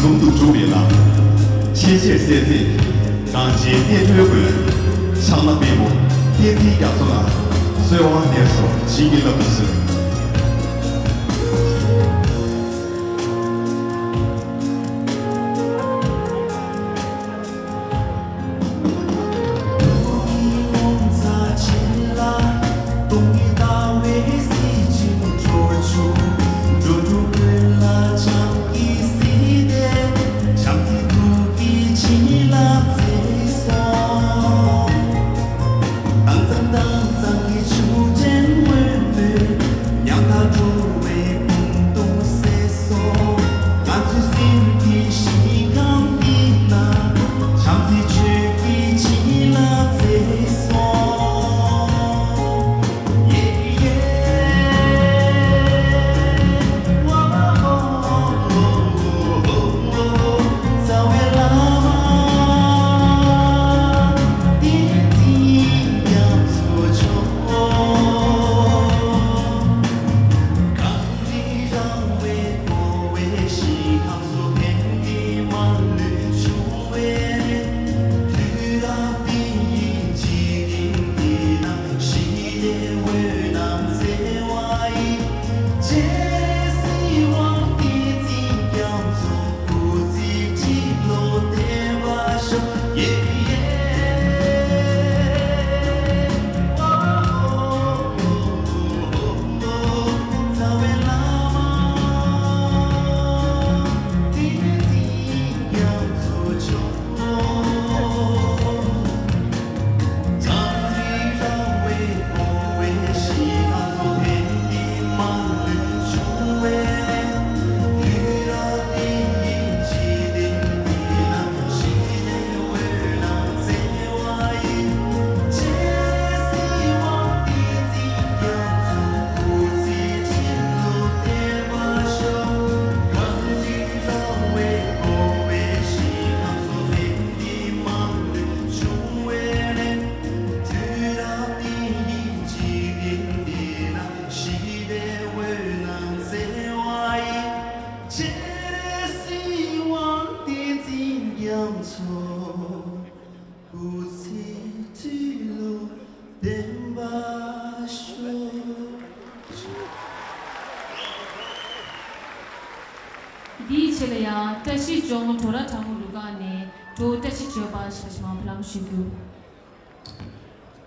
重度助眠了，谢谢 感谢电推会，长达闭幕，电梯要送啊，所以我连说经历了不是。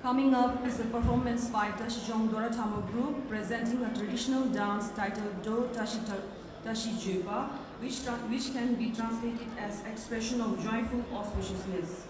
Coming up is a performance by Tashijong Doratamo Group presenting a traditional dance titled Do Tashi Jepa, which can be translated as expression of joyful auspiciousness.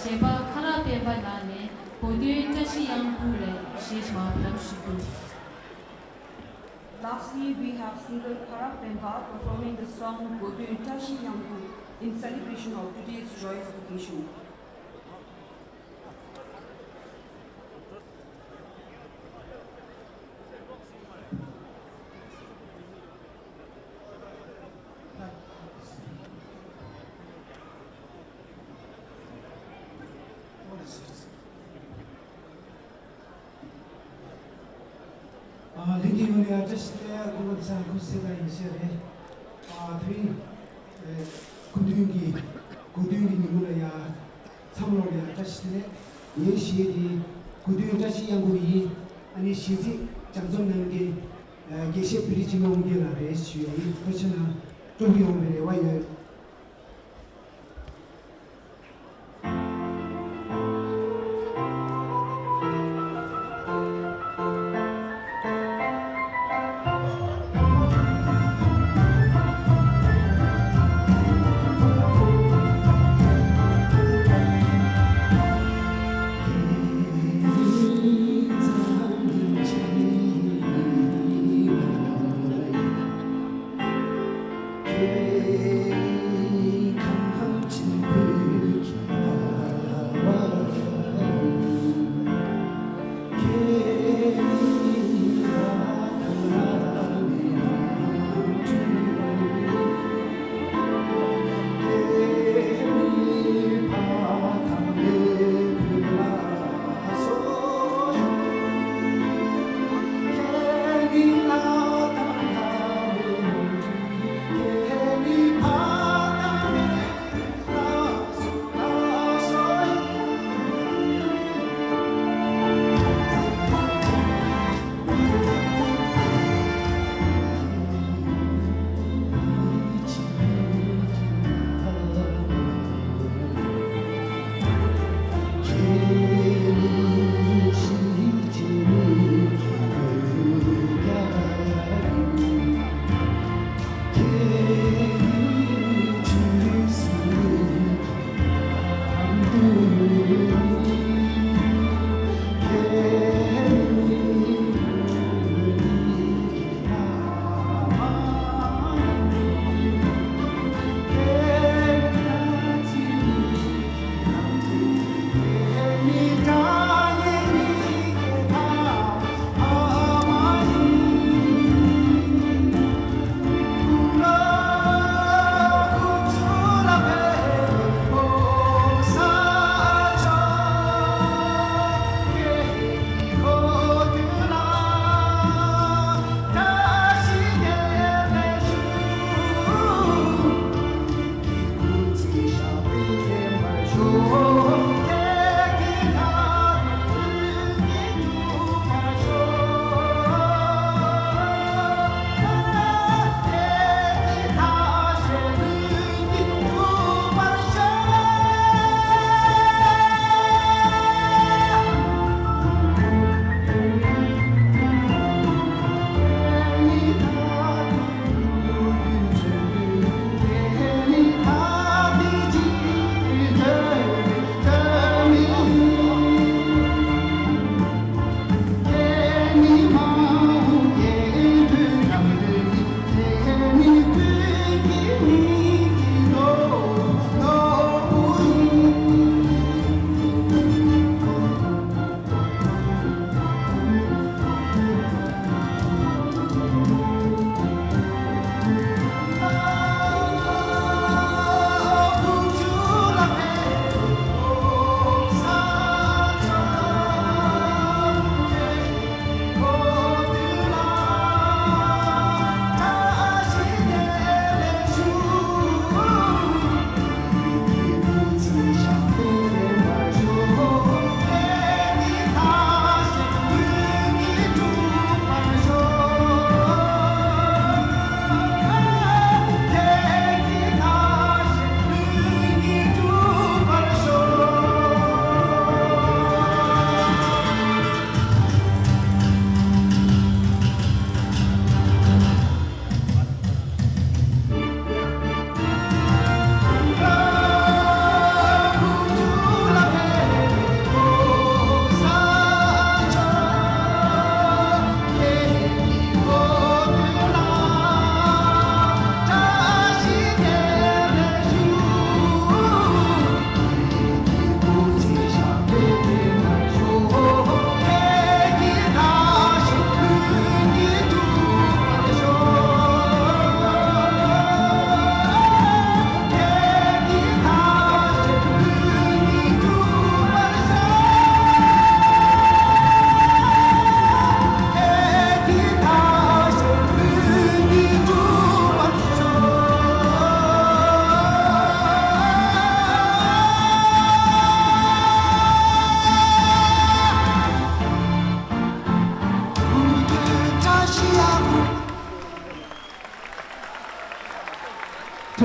제바 카라 뱀바 나네 보디 자시 양부레 시마 람시부. Lastly, we have singer Kara Pemba performing the song Godu Itashi Yangbu in celebration of today's joyous occasion. Lingi just kumatsa kusela isere three kudungi nimula ya samlo ya just ne ye shi kudungi just yangu ani shi 장점 남게 게시 브리지 농게라 레시에 그렇잖아 좀 용면에 와요.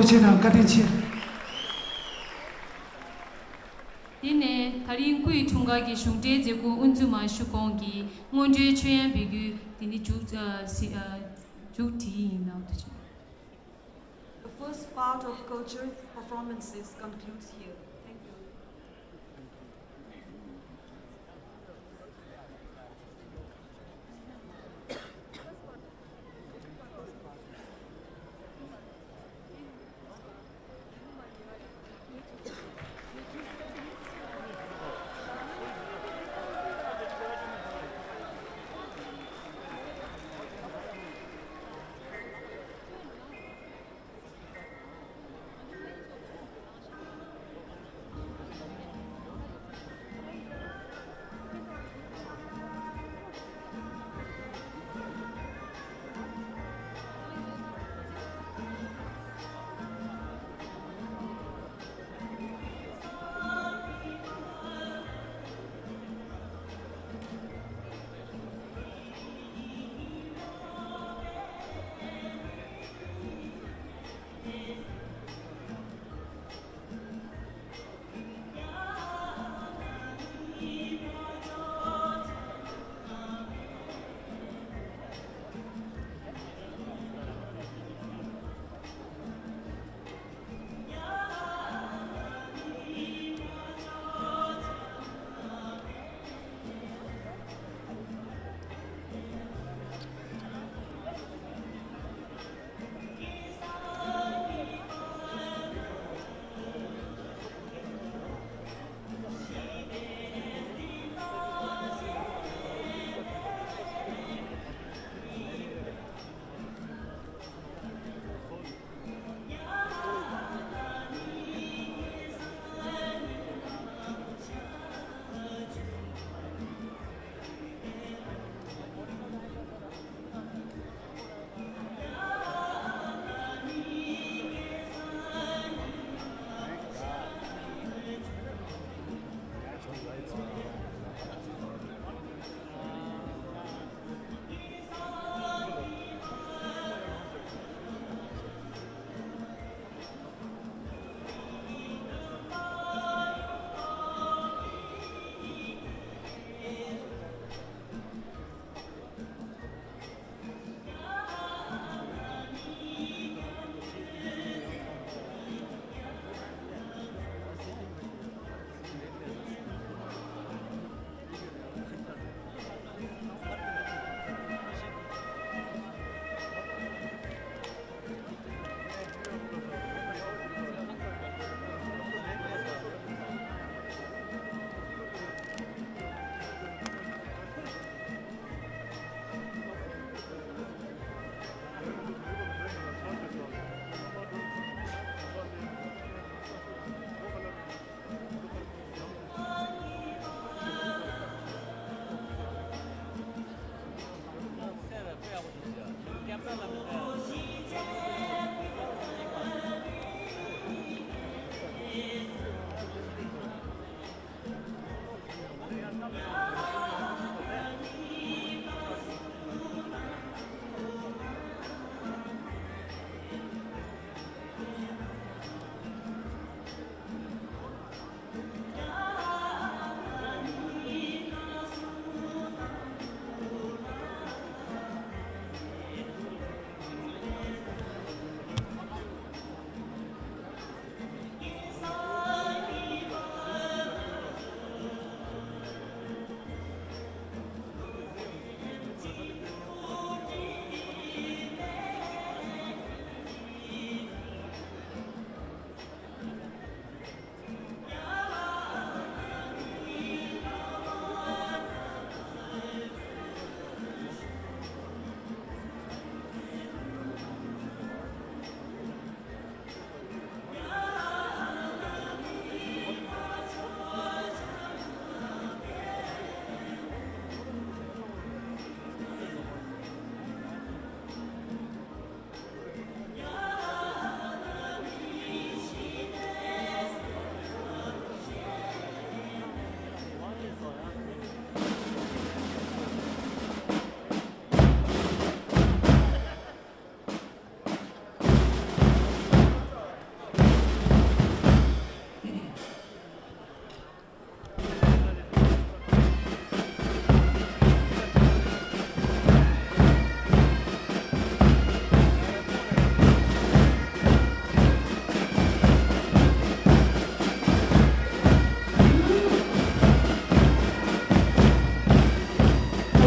소체는 가든치 디네 다린 꾸이 총각이 슝제 제고 운주마 슈공기 몬제 최연 비규 디니 주티 나오죠. The first part of cultural performances concludes here. Thank you.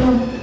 Bye.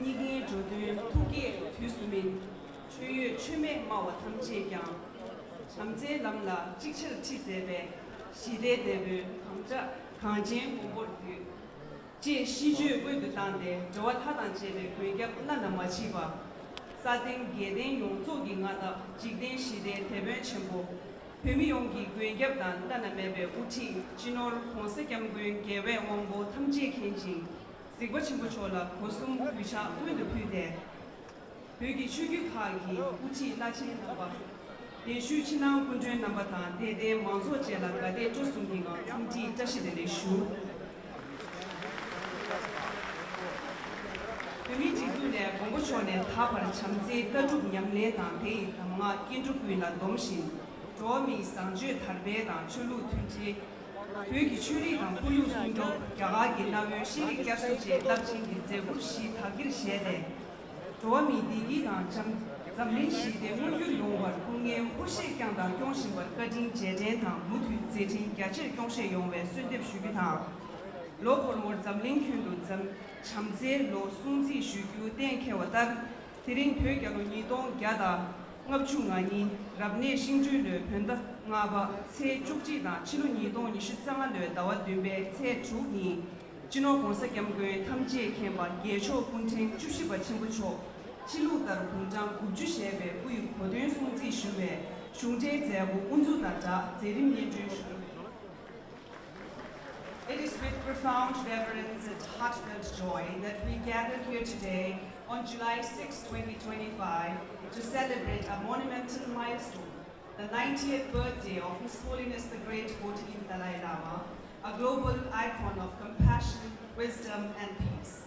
이게 조든 투게 퓨스민 최유 최매 마와 탐제경 삼제 남라 직철 치제베 시대 대비 강자 강진 공부를 제 시주 외부단데 저와 타단제베 괴격 나나마치바 사딩 게된 용조기가다 직된 시대 대변 첨부 페미용기 괴격단 나나메베 우치 진올 콘세겸 괴계외 원고 탐제 켄지 Sigwachimbochola, Kosum Bisha, Windu Pude. Pugi Shugu Kagi, Uchi Lachi Naba. De Shuchina Kundren Nabatan, de Manzo Chela, de Josunginga, Tinti Tashidele Shu. Pumiti Zude, Bongochone, Tapar Chamze, Tadu Yamleta, Pei, Tama, Kindukuina Domshin, Dromi, Sanju Tarbeta, Chulu Tunji. Pugi churi dan puyu sunjo gyagagi nawe shiri kyashu je labchin gi zebu shi thagir shede Tomi digi dan zamlin shi de munyu yongwar kungye ushi kyang dan gyongshin war kadin jeden dan mutu zetin gyachir gyongshe yongwe sundep shugi dan lo formor zamlin kyundu zam chamze lo sunzi shugyu den ke watar tirin pyo gyalo nidong gyada ngabchu ngani rabne shingju le penda ngaba che chukji da chilu ni dong ni shi zang le da wa dube che chu ni jino gongsa gyamgwe tamje kemba yecho kunten chushi ba chimbu cho chilu dar kunjang guju shebe buyu kodön sungji shube shungje zebu unzu da ja zerim yenju shu. It is with profound reverence and heartfelt joy that we gather here today on July 6, 2025 to celebrate a monumental milestone, the 90th birthday of His Holiness the Great 14th Dalai Lama, a global icon of compassion, wisdom, and peace.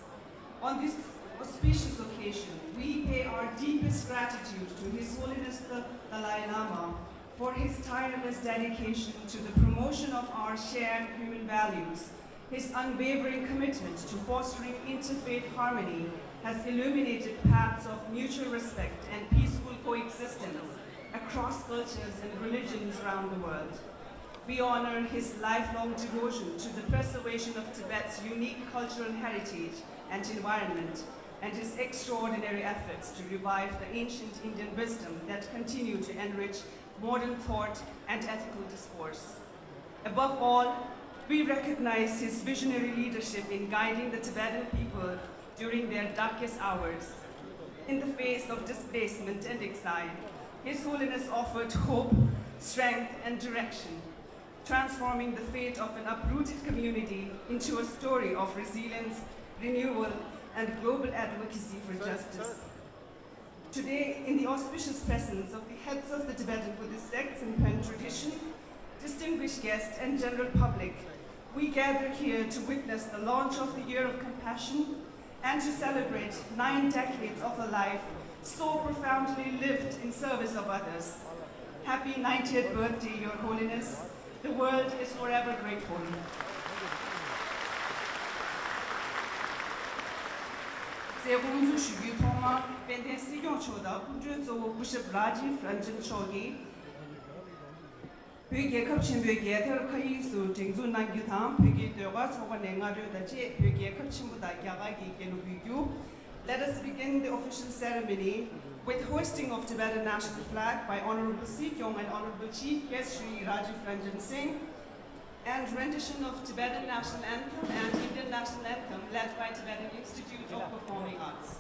On this auspicious occasion, we pay our deepest gratitude to His Holiness the Dalai Lama for his tireless dedication to the promotion of our shared human values. His unwavering commitment to fostering interfaith harmony has illuminated paths of mutual respect and peaceful coexistence across cultures and religions around the world. We honor his lifelong devotion to the preservation of Tibet's unique cultural heritage and environment, and his extraordinary efforts to revive the ancient Indian wisdom that continue to enrich modern thought and ethical discourse. Above all, we recognize his visionary leadership in guiding the Tibetan people during their darkest hours. In the face of displacement and exile, His Holiness offered hope, strength, and direction, transforming the fate of an uprooted community into a story of resilience, renewal, and global advocacy for justice. Today, in the auspicious presence of the heads of the Tibetan Buddhist sects and Pen tradition, distinguished guests, and general public, we gather here to witness the launch of the Year of Compassion and to celebrate 9 decades of a life so profoundly lived in service of others. Happy 90th birthday, Your Holiness. The world is forever grateful. Segunzu shugu toma, benden siyon choda, kudru zo bushib raji franjin chogi. Pyoge kapchin pyoge tar kayi su jingzu nangyu tam, pyoge doga choga nengaryo dachi, pyoge kapchin buda gyaga gi genu bygyu. Let us begin the official ceremony with hoisting of Tibetan national flag by Honorable Sikyong and Honorable Chief Guest Shri Rajiv Ranjan Singh, and rendition of Tibetan national anthem and Indian national anthem led by Tibetan Institute of Performing Arts.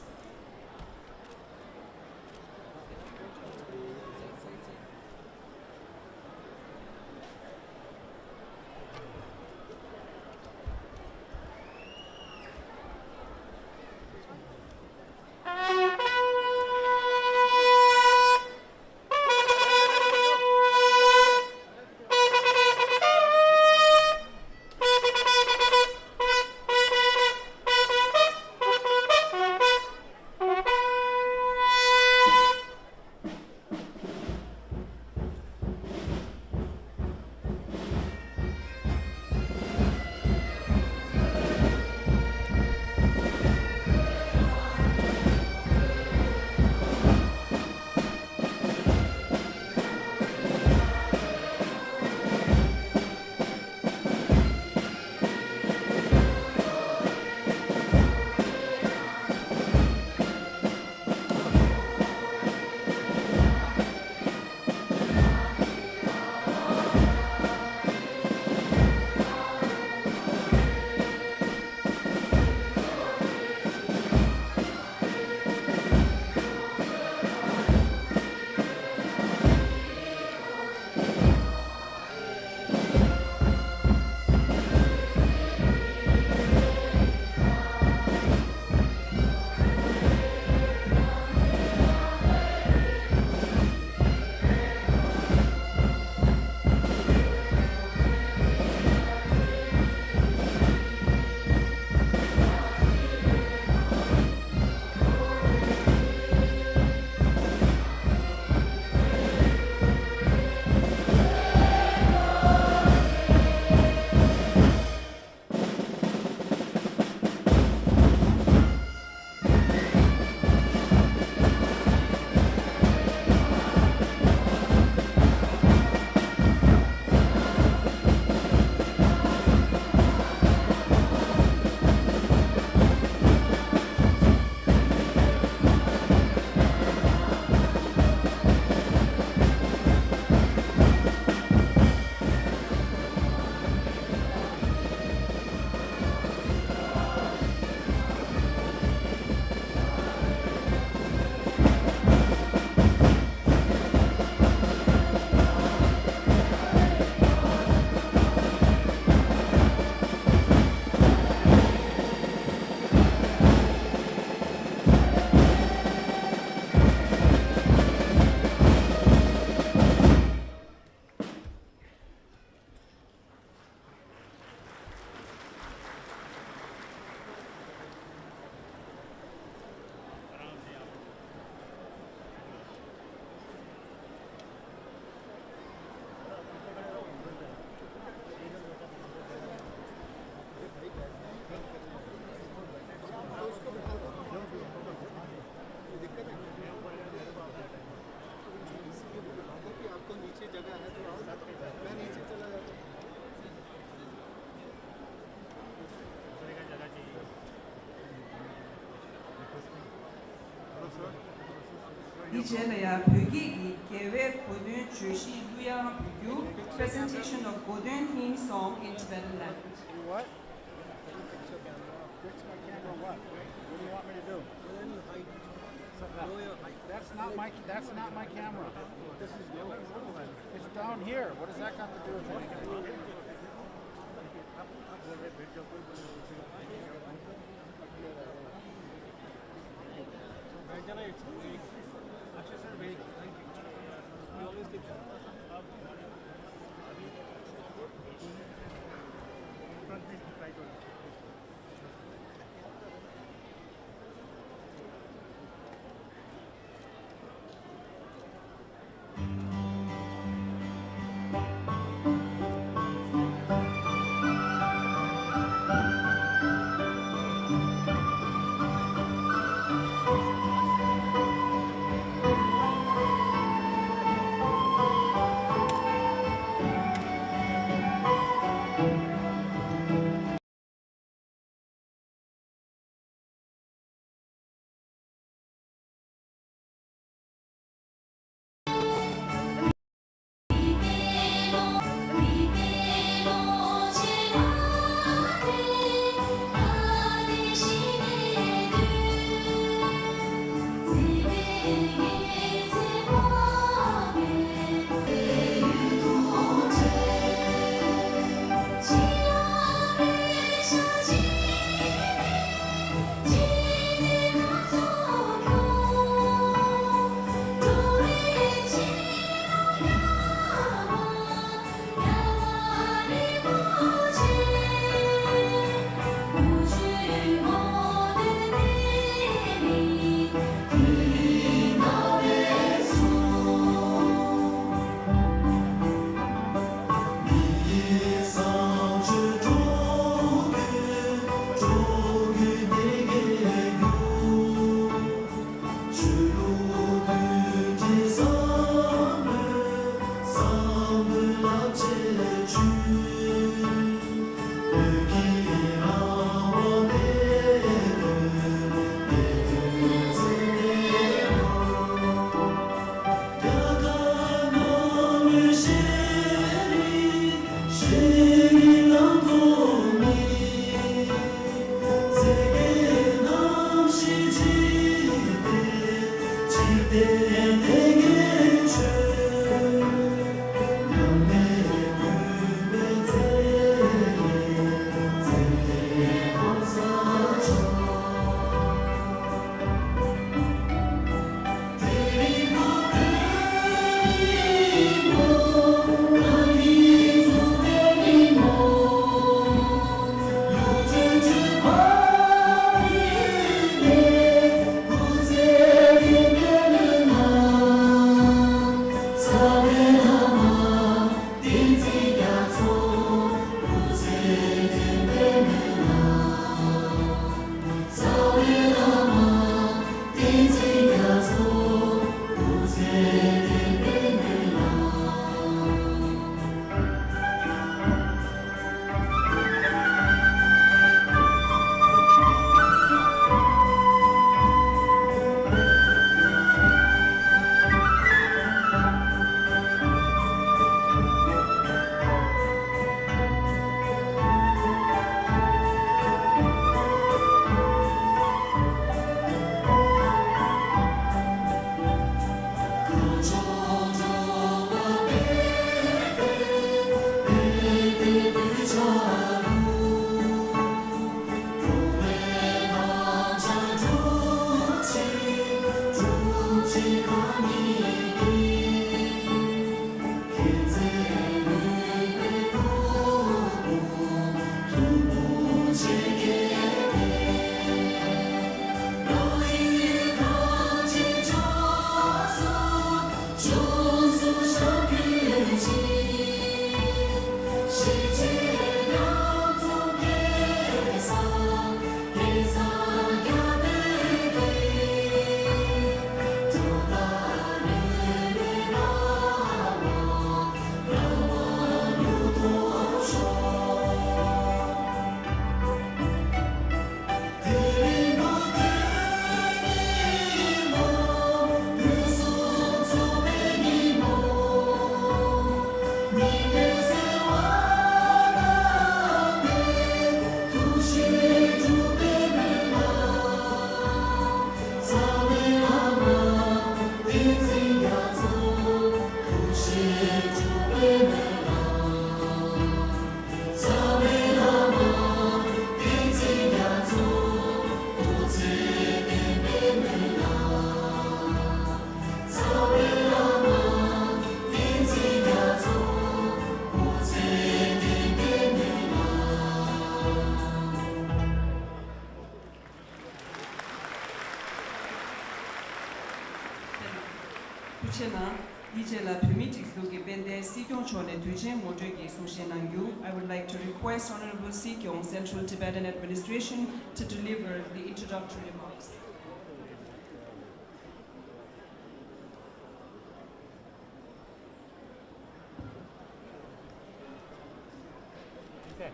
이제야 벽이 계획 고든 주시 루야 비교 presentation of Godin theme song in Tibetan language. What? Fix my camera what? What do you want me to do? That's not my camera. This is yours. It's down here. What does that got to do with anything? Puchena, Ijela Pumitics Duki Bende, Sikyon Chone Tujen Mojogi Sushenangyu. I would like to request Honorable Sikyon, Central Tibetan Administration, to deliver the introductory remarks. Okay.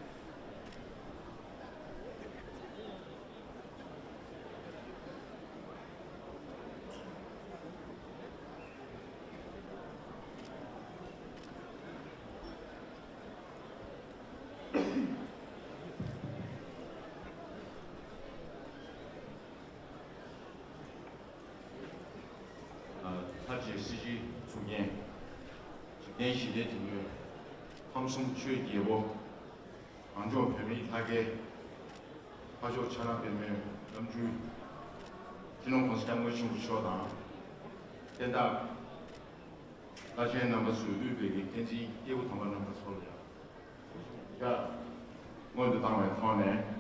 타지 시기 중에 집행 시대 등의 함성 취의 예고 안전 변이하게 가족 천안 변명 넘주 진흥 공시장 것이 우수하다 된다 나중에 남아서 유배기 된지 예고 당관 남아 서울이야 야 먼저 당할 통하네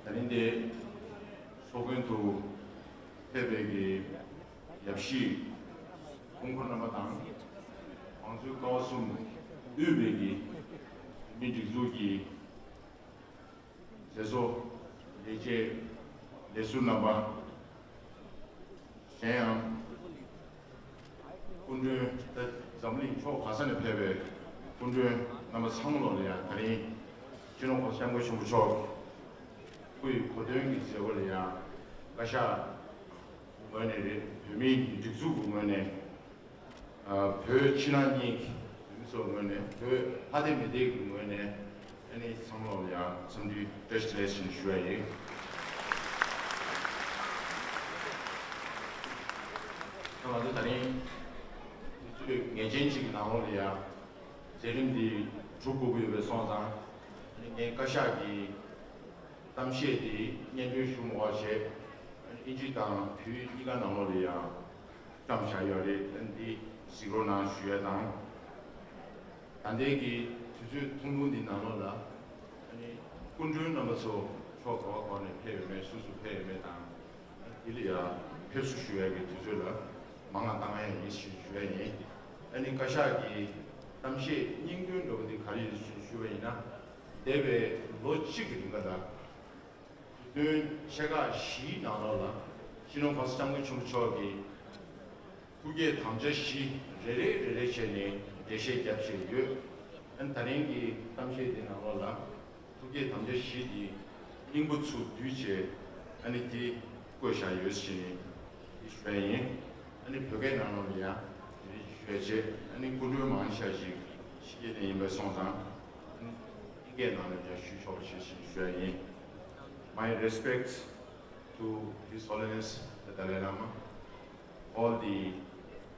다른데 소근도 태백이 역시 공권남아당 광주 가슴 유백이 민주주의 제소 이제 내수남아 그냥 군주 점링 초 가산의 패배 군주 남아 상물로야 다니 진흥 고시한 것이 무척 그 고등이 지역을야 가샤 뭐네 미 직수 부문에 그 친한이 그래서 뭐네 그 하데미데 뭐네 아니 상로야 선지 데스티네이션 슈에이 그러나 다니 그 예전식 나오려야 제림디 주고부의 선상 아니 가샤기 당시에 연주 슈모와셰 인지당 비위가 나오려야 감사열이 던디 시로나 슈에당 단대기 주주 통군이 나오라 아니 군주 넘어서 초과관의 폐렴에 수수 폐렴에당 일이야 필수 슈에게 주주라 망한 땅에 이시 슈에니 아니 가샤기 당시 인균 어디 가릴 슈에이나 대외 로직인가다 제가 시 나눠라 신혼 버스장군 중초기 국의 담저시 레레레레션이 대시 잡시유 한 다른기 담시에 나눠라 국의 담저시디 인구수 뒤제 아니티 고샤 유시니 이스페인 아니 벽에 나눠야 이제 아니 군주 만샤지 시계의 인베송상 이게 나눠야 쉬쇼시 쉬쇼이 My respects to His Holiness the Dalai Lama, all the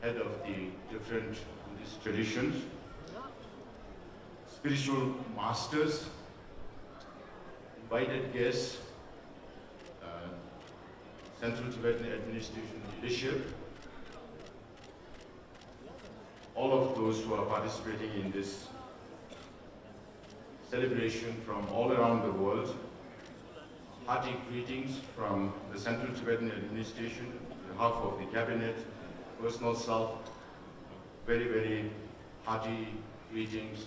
head of the different Buddhist traditions, spiritual masters, invited guests, Central Tibetan Administration leadership, all of those who are participating in this celebration from all around the world. Hearty greetings from the Central Tibetan Administration, on behalf of the Cabinet, personal self, very, very hearty greetings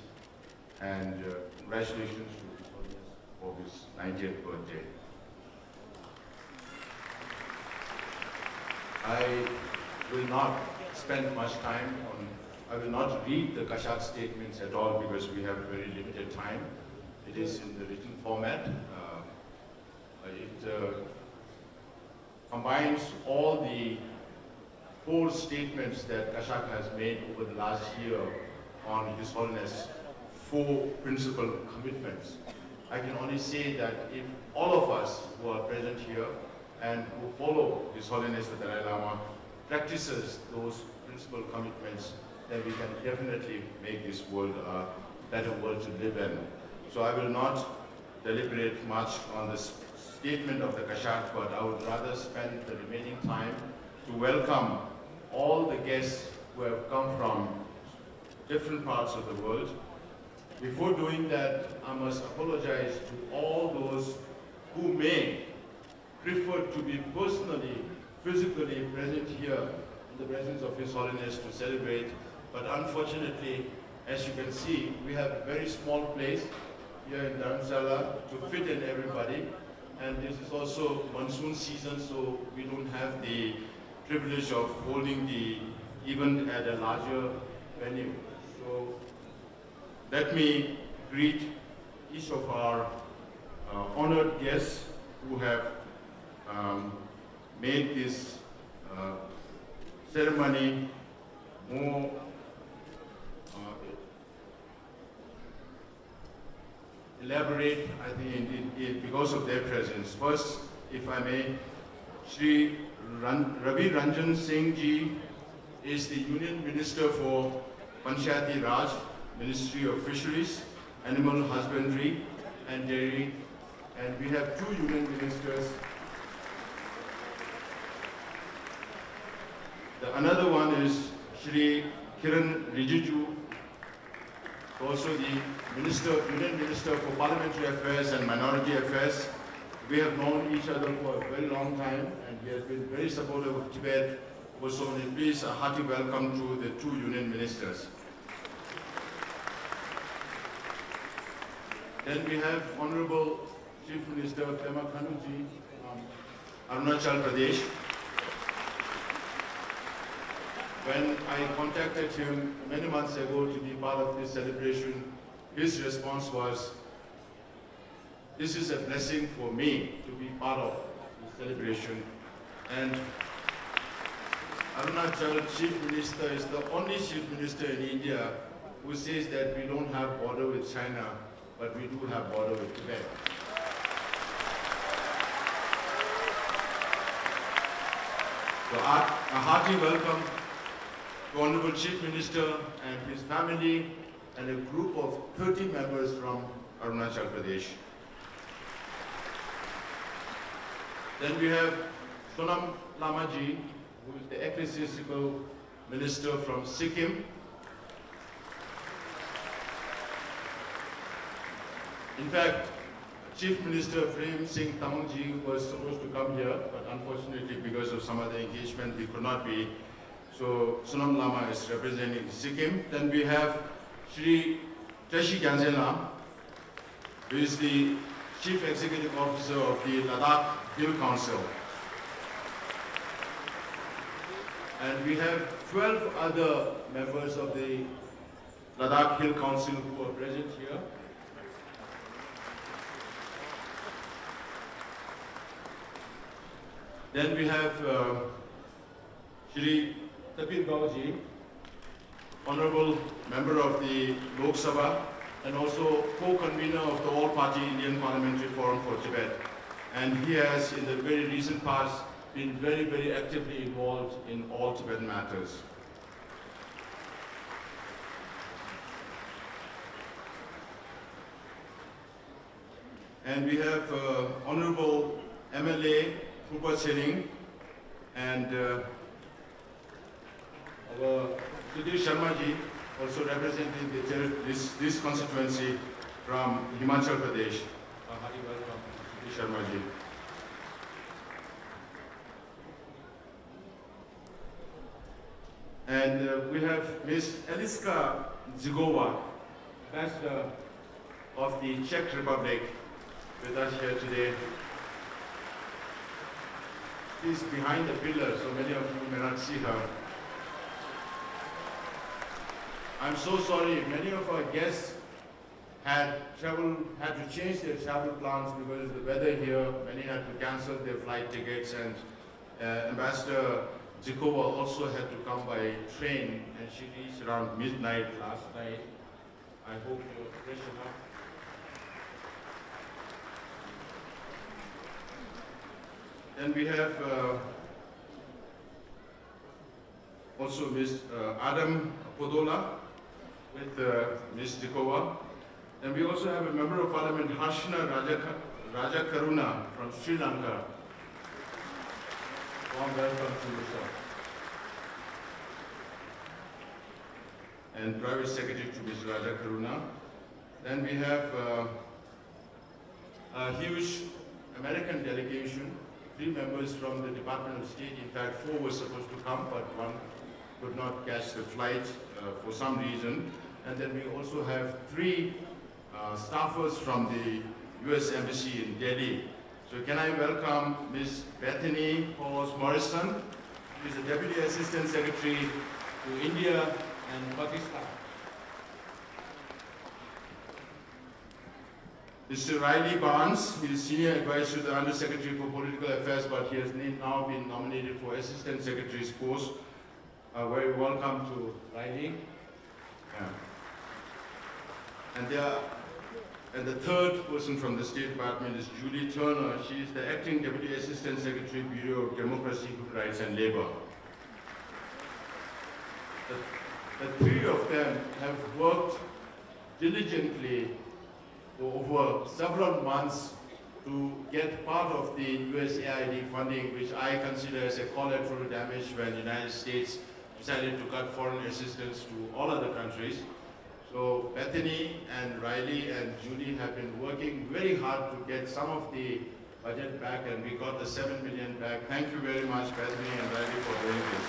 and congratulations to His Holiness for his 90th birthday. I will not spend much time on, I will not read the Kashak statements at all because we have very limited time. It is in the written format. It combines all the 4 statements that Kashak has made over the last year on His Holiness 4 principal commitments. I can only say that if all of us who are present here and who follow His Holiness the Dalai Lama practices those principal commitments, then we can definitely make this world a better world to live in. So I will not deliberate much on this statement of the Kashak, but I would rather spend the remaining time to welcome all the guests who have come from different parts of the world. Before doing that, I must apologize to all those who may prefer to be personally physically present here in the presence of His Holiness to celebrate. But unfortunately, as you can see, we have a very small place here in Dharamsala to fit in everybody. And this is also monsoon season, so we don't have the privilege of holding the event at a larger venue. So let me greet each of our honored guests who have made this ceremony more elaborate, I think, because of their presence. First, if I may, Shri Ravi Ranjan Singh Ji is the Union Minister for Panchayati Raj, Ministry of Fisheries, Animal Husbandry and Dairy, and we have two Union Ministers. Another one is Shri Kiran Rijiju, also the Union Minister for Parliamentary Affairs and Minority Affairs. We have known each other for a very long time, and he has been very supportive of Tibet. Also, please a hearty welcome to the two Union Ministers. Then we have Honorable Chief Minister Pema Khanduji from Arunachal Pradesh. When I contacted him many months ago to be part of this celebration, his response was, "This is a blessing for me to be part of this celebration." And Arunachal Chief Minister is the only Chief Minister in India who says that we don't have border with China, but we do have border with Tibet. So a hearty welcome to Honorable Chief Minister and his family and a group of 30 members from Arunachal Pradesh. Then we have Sonam Lama Ji, who is the Ecclesiastical Minister from Sikkim. In fact, Chief Minister Prem Singh Tamang Ji was supposed to come here, but unfortunately because of some other engagement, he could not be. So Sonam Lama is representing Sikkim. Then we have Shri Tashi Gyaltsen, who is the Chief Executive Officer of the Ladakh Hill Council. And we have 12 other members of the Ladakh Hill Council who are present here. Then we have Shri Tapir Gaoji, Honorable Member of the Lok Sabha and also co-convener of the All-Party Indian Parliamentary Forum for Tibet. And he has, in the very recent past, been very, very actively involved in all Tibetan matters. And we have Honorable MLA Krupa Sering and our Sudhir Sharma Ji, also representing this constituency from Himachal Pradesh. A hearty welcome, Sudhir Sharma Ji. And we have Ms. Eliska Zigova, Ambassador of the Czech Republic, with us here today. She's behind the pillar, so many of you may not see her. I'm so sorry, many of our guests had to change their travel plans because of the weather here. Many had to cancel their flight tickets, and Ambassador Zikova also had to come by train, and she reached around midnight last night. I hope you're fresh enough. Then we have also Ms. Adam Podola with Ms. Zikova. And we also have a Member of Parliament, Harshna Raja Karuna from Sri Lanka. Warm welcome to you, sir. And Private Secretary to Ms. Raja Karuna. Then we have a huge American delegation 3 members from the Department of State. In fact, 4 were supposed to come, but 1 could not catch the flight for some reason. And then we also have 3 staffers from the US Embassy in Delhi. So can I welcome Ms. Bethany Morrison, who is the Deputy Assistant Secretary to India and Pakistan. Mr. Riley Barnes, he is Senior Advisor to the Undersecretary for Political Affairs, but he has now been nominated for Assistant Secretary's post. Very welcome to Riley. Yeah. And the third person from the State Department is Julie Turner. She is the Acting Deputy Assistant Secretary, Bureau of Democracy, Human Rights and Labor. The 3 of them have worked diligently for over several months to get part of the USAID funding, which I consider as a collateral damage when the United States decided to cut foreign assistance to all other countries. So Bethany and Riley and Julie have been working very hard to get some of the budget back, and we got the 7 million back. Thank you very much, Bethany and Riley, for doing this.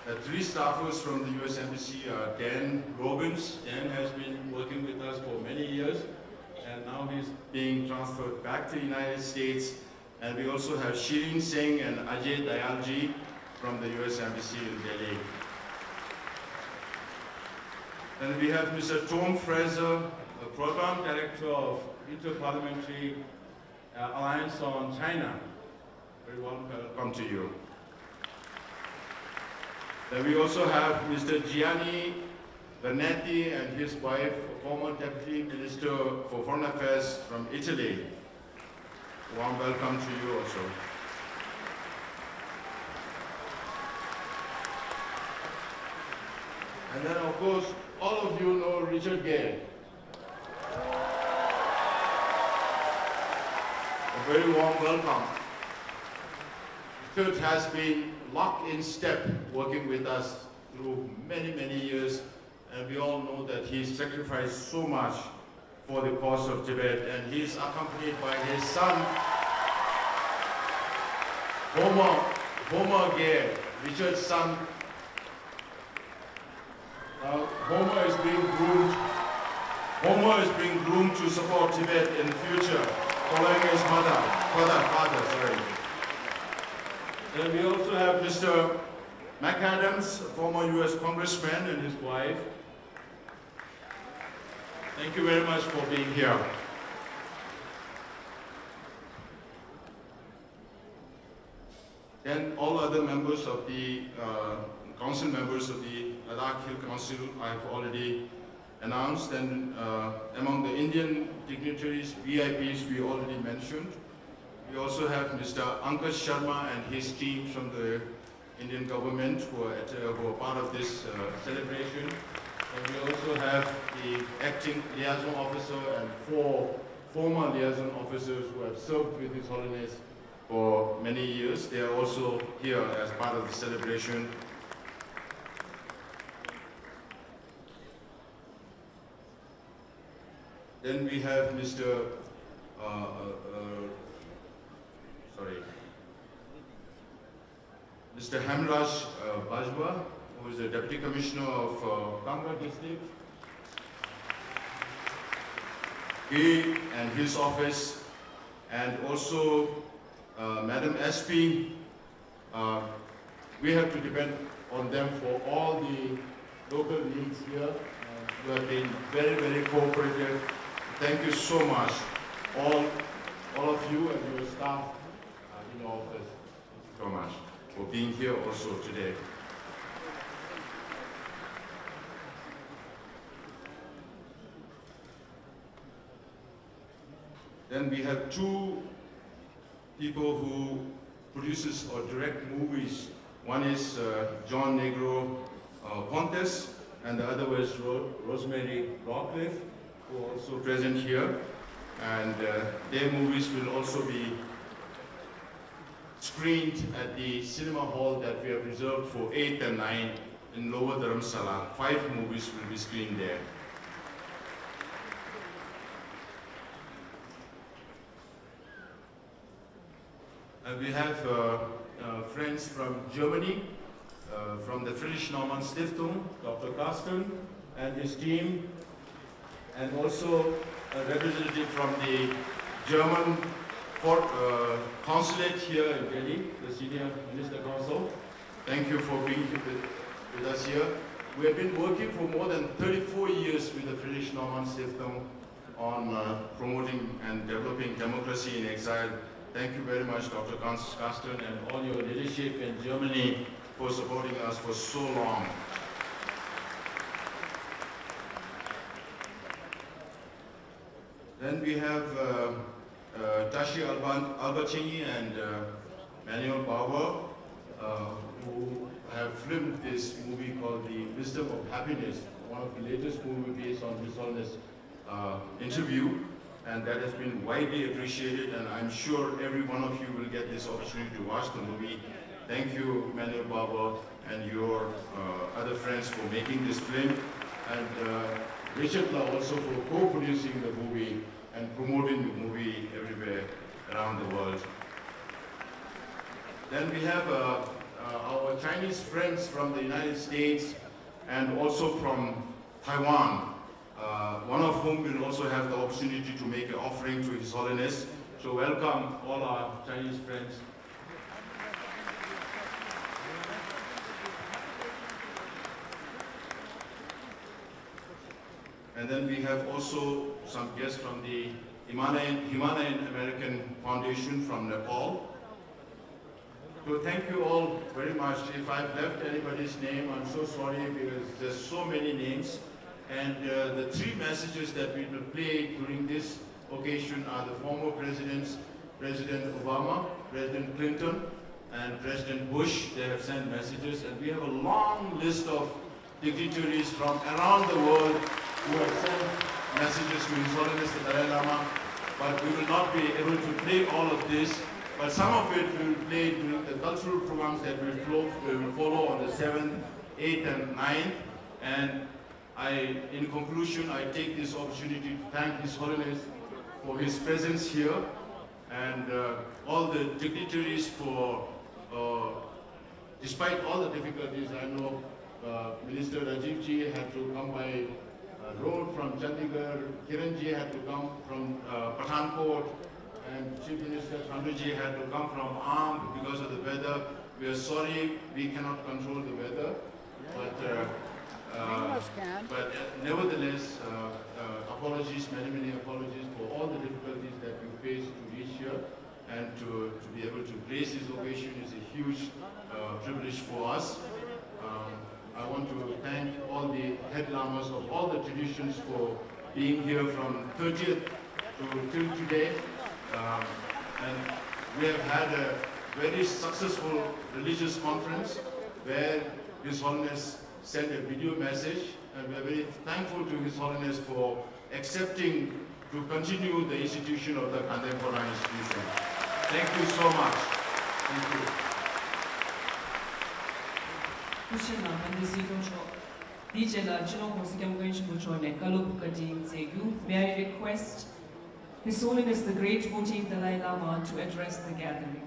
The 3 staffers from the US Embassy are Dan Robbins. Dan has been working with us for many years, and now he's being transferred back to the United States. And we also have Shirin Singh and Ajay Dayalji from the US Embassy in Delhi. And we have Mr. Tom Fraser, the Program Director of Interparliamentary Alliance on China. Very welcome to you. Then we also have Mr. Gianni Vernetti and his wife, former Deputy Minister for Foreign Affairs from Italy. Warm welcome to you also. And then, of course, all of you know Richard Gale. A very warm welcome. Richard has been locked in step working with us through many, many years, and we all know that he's sacrificed so much for the cause of Tibet, and he's accompanied by his son, Homer Gale, Richard's son. Homer is being groomed to support Tibet in the future, following his father. Then we also have Mr. McAdams, a former US Congressman, and his wife. Thank you very much for being here. Then all other members of the council members of the Ladakh Hill Council I have already announced, and among the Indian dignitaries, VIPs we already mentioned. We also have Mr. Ankush Sharma and his team from the Indian government who are part of this celebration. And we also have the acting liaison officer and 4 former liaison officers who have served with His Holiness for many years. They are also here as part of the celebration. Then we have Mr. Mr. Hamraj Bajwa, who is the Deputy Commissioner of Kangra District. He and his office, and also Madam SP, we have to depend on them for all the local needs here. You have been very, very cooperative. Thank you so much, all of you and your staff in the office. Thank you so much for being here also today. Then we have 2 people who produces or direct movies. One is John Negro Pontes, and the other was Rosemary Rockcliffe, who are also present here. And their movies will also be screened at the cinema hall that we have reserved for 8th and 9th in Lower Dharamsala. 5 movies will be screened there. And we have friends from Germany, from the Friedrich Naumann Stiftung, Dr. Carsten and his team, and also a representative from the German consulate here in Delhi, the Senior Minister Council. Thank you for being with us here. We have been working for more than 34 years with the Friedrich Naumann Stiftung on promoting and developing democracy in exile. Thank you very much, Dr. Carsten, and all your leadership in Germany for supporting us for so long. Then we have Tashi Albertini and Manuel Bauer, who have filmed this movie called The Wisdom of Happiness, one of the latest movies based on His Holiness interview, and that has been widely appreciated, and I'm sure every one of you will get this opportunity to watch the movie. Thank you, Manuel Bauer, and your other friends for making this film, and Richard La also for co-producing the movie and promoting the movie everywhere around the world. Then we have our Chinese friends from the United States and also from Taiwan, one of whom will also have the opportunity to make an offering to His Holiness. So welcome all our Chinese friends. And then we have also some guests from the Himalayan American Foundation from Nepal. So thank you all very much. If I've left anybody's name, I'm so sorry because there's so many names. And the three messages that we will play during this occasion are the former presidents, President Obama, President Clinton, and President Bush. They have sent messages, and we have a long list of dignitaries from around the world who have sent messages to His Holiness the Dalai Lama, but we will not be able to play all of this. But some of it we will play during the cultural programs that will follow on the 7th, 8th, and 9th. And in conclusion, I take this opportunity to thank His Holiness for his presence here, and all the dignitaries for, despite all the difficulties, I know Minister Rajiv Ji had to come by road from Chandigarh, Kiran Ji had to come from Pathankot, and Chief Minister Chandra Ji had to come from Amp because of the weather. We are sorry we cannot control the weather, but nevertheless, apologies, many apologies for all the difficulties that we faced to reach here, and to be able to grace this occasion is a huge privilege for us. I want to thank all the head lamas of all the traditions for being here from 30th till today. And we have had a very successful religious conference where His Holiness sent a video message, and we are very thankful to His Holiness for accepting to continue the institution of the contemporary institution. Thank you so much. Thank you. May I request His Holiness the Great 14th Dalai Lama to address the gathering.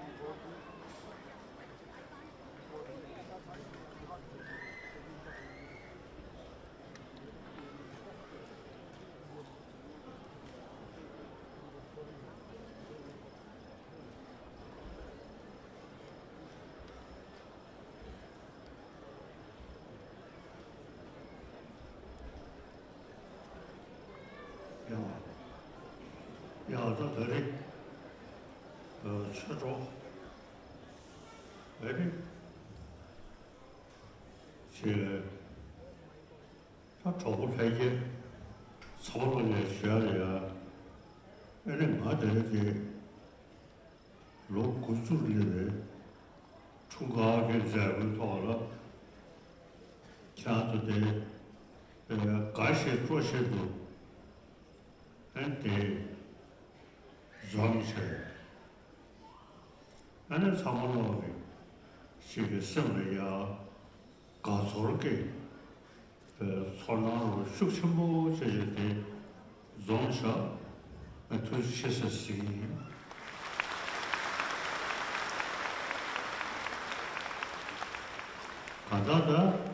가다가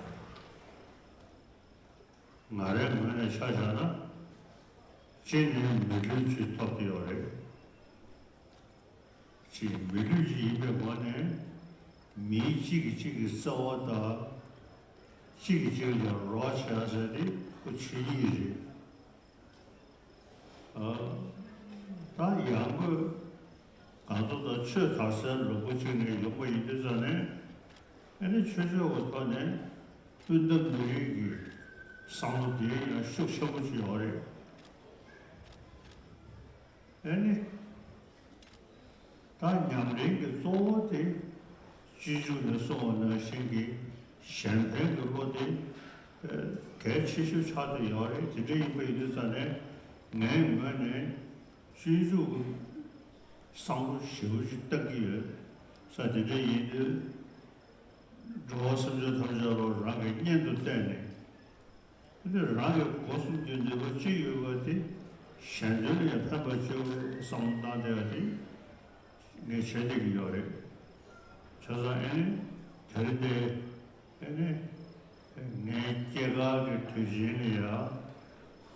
나를 문에 찾아나 지는 밀루지 토피오래 지 밀루지 200원에 미지기 싸웠다 지기 러시아에서리 그 취이지 다 양거 간소도 최다선 로봇이 요거 이전에 아니 최저고 돈에 뜬던 분이 상도에 쑥쑥이 어래 아니 다 냠랭이 소대 지주의 소원의 생기 현행의 로데 개치수 차도 열에 지저이고 이전에 내면에 지주 상도 쉬우지 땅기에 사실은 이들 조선조 탐자로 랑의 년도 때네 근데 랑의 고순전제고 지유거디 현재의 판바죠 상당되어지 내 체력이 열에 저자에는 다른데 내 개가를推荐이야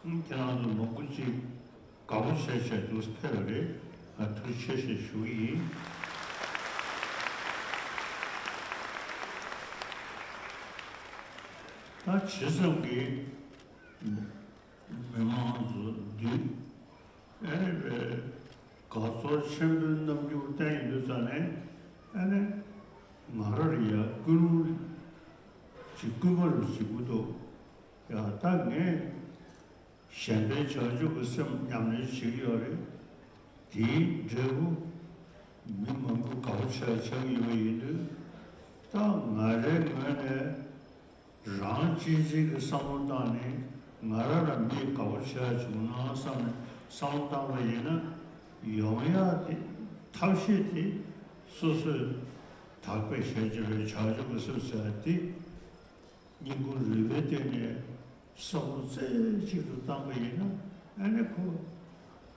그냥 먹고지 가보셔야죠 스페어를 투시시 수위 다 지성이 명망주 뒤 가서 신분 넘기고 다니는 전에 말을이야 그루 지금을 지구도 야 땅에 현대 저주고 섬 양의 시기열에 뒤 저구 민망고 가우쳐 정의회의는 땅 아래 면에 랑지지의 상원단에 나라라 미 가우쳐 주나 상원단에는 영야의 탈시의 소설 답변 해주를 자주고 소설이 인구 리베데네 성세지로 담배에는 아니고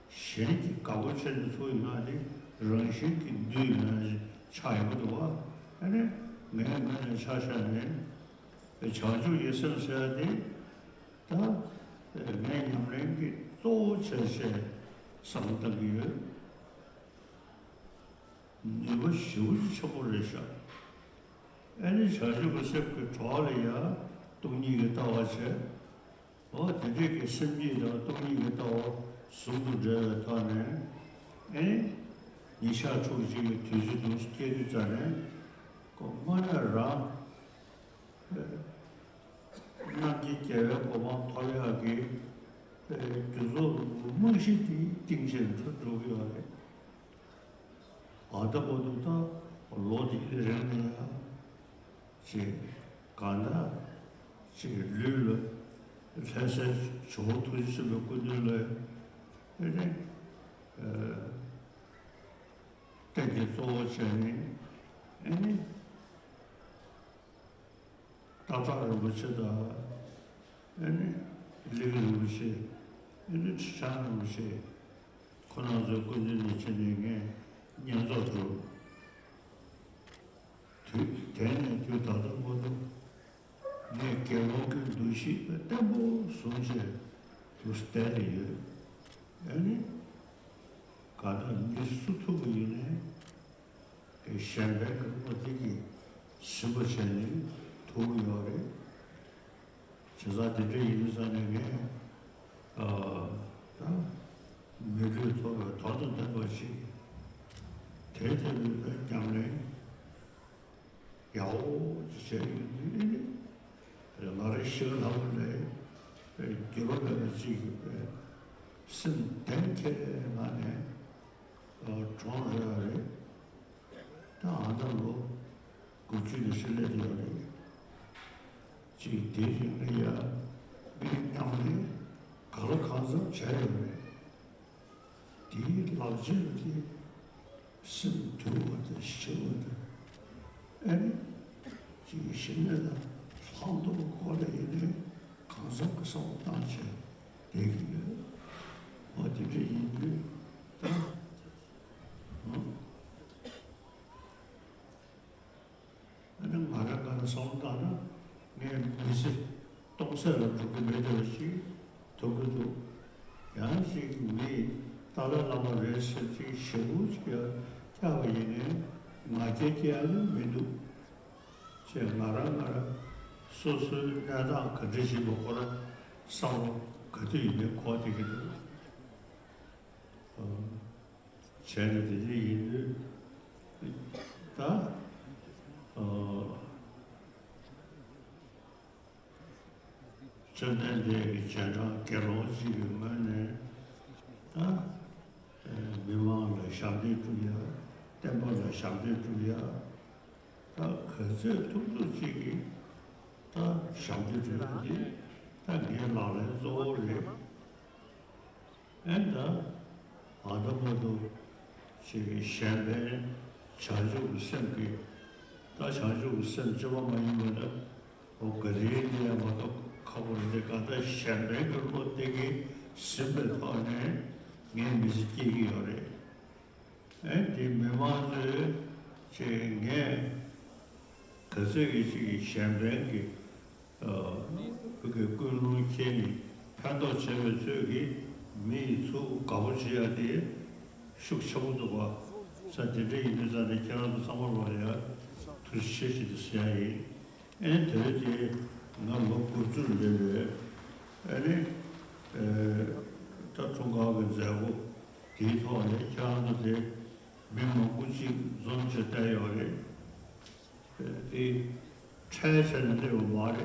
신이 가고천 소유하니 런신기 뉘는 차이도 아니 내가 사실은 자주 예선세야지 다 내년에 또 제세 상당히 이거 쉬우지 쳐버리셔 아니 자주 그 좋아해야 동의가 따와서 되게 선비도 동의가 따와 수부者타네 에 니샤 초지 뒤지도 스케줄잖아 그만하라 나기 계획 보면 토요하기 그래서 무엇이지 띵신도 조교하래 아다보다 로디르냐 제 간다 제 룰 사실 조토지스 몇군들래 근데 되게 소원이 아니 다자를 붙여다 아니 리그루시 아니 차르루시 코나저 군인이 진행에 년소도 되는 교다도 모두 내 개목을 두시 때뭐 손실 두스테리에 아니 가는 미수토부이네 그 샹베그 어디기 스버체니 도요래 저자들이 인산에게 미르토가 더듬는 것이 대대를 때문에 야오 지세니 말을 시원하고래 결혼을 지금 쓴 땡케만에 종자를 다 안달로 구출이 실내되어래 지 대신에야 민양에 가로가서 자유래 디 라지르기 쓴두어도 시어도 아니 지 신내다 상도 고래에 가서 그 상당체 되기에 어디를 이들 나는 말아가는 的上当了，你是东山了，这个没得事，都不做。然后是你达赖喇嘛人是这修这个价位呢，马家家的没多，这马说是家长可这些不过了，上可这里面考这个前头的这一他真正的家长给老几个们呢，他没忘了相对主义，担保了相对主义，他可是都是这个，他相对主义，他给老人做的，他的么都这个现在强就生给，他强就生这方面有的，我个人呢我都。考虑这个，现在个我这个日本方呢，俺们是这个样的，这没忘是这俺，可是个这个现在个这个公路建立，看到这个每处搞起来的，修不多啊，像这一路上的讲是什么玩意儿，都学习的时间，这些。那我不知的，他中高的债务，地套的讲是的，民谋估计总是带要的，财产的话的，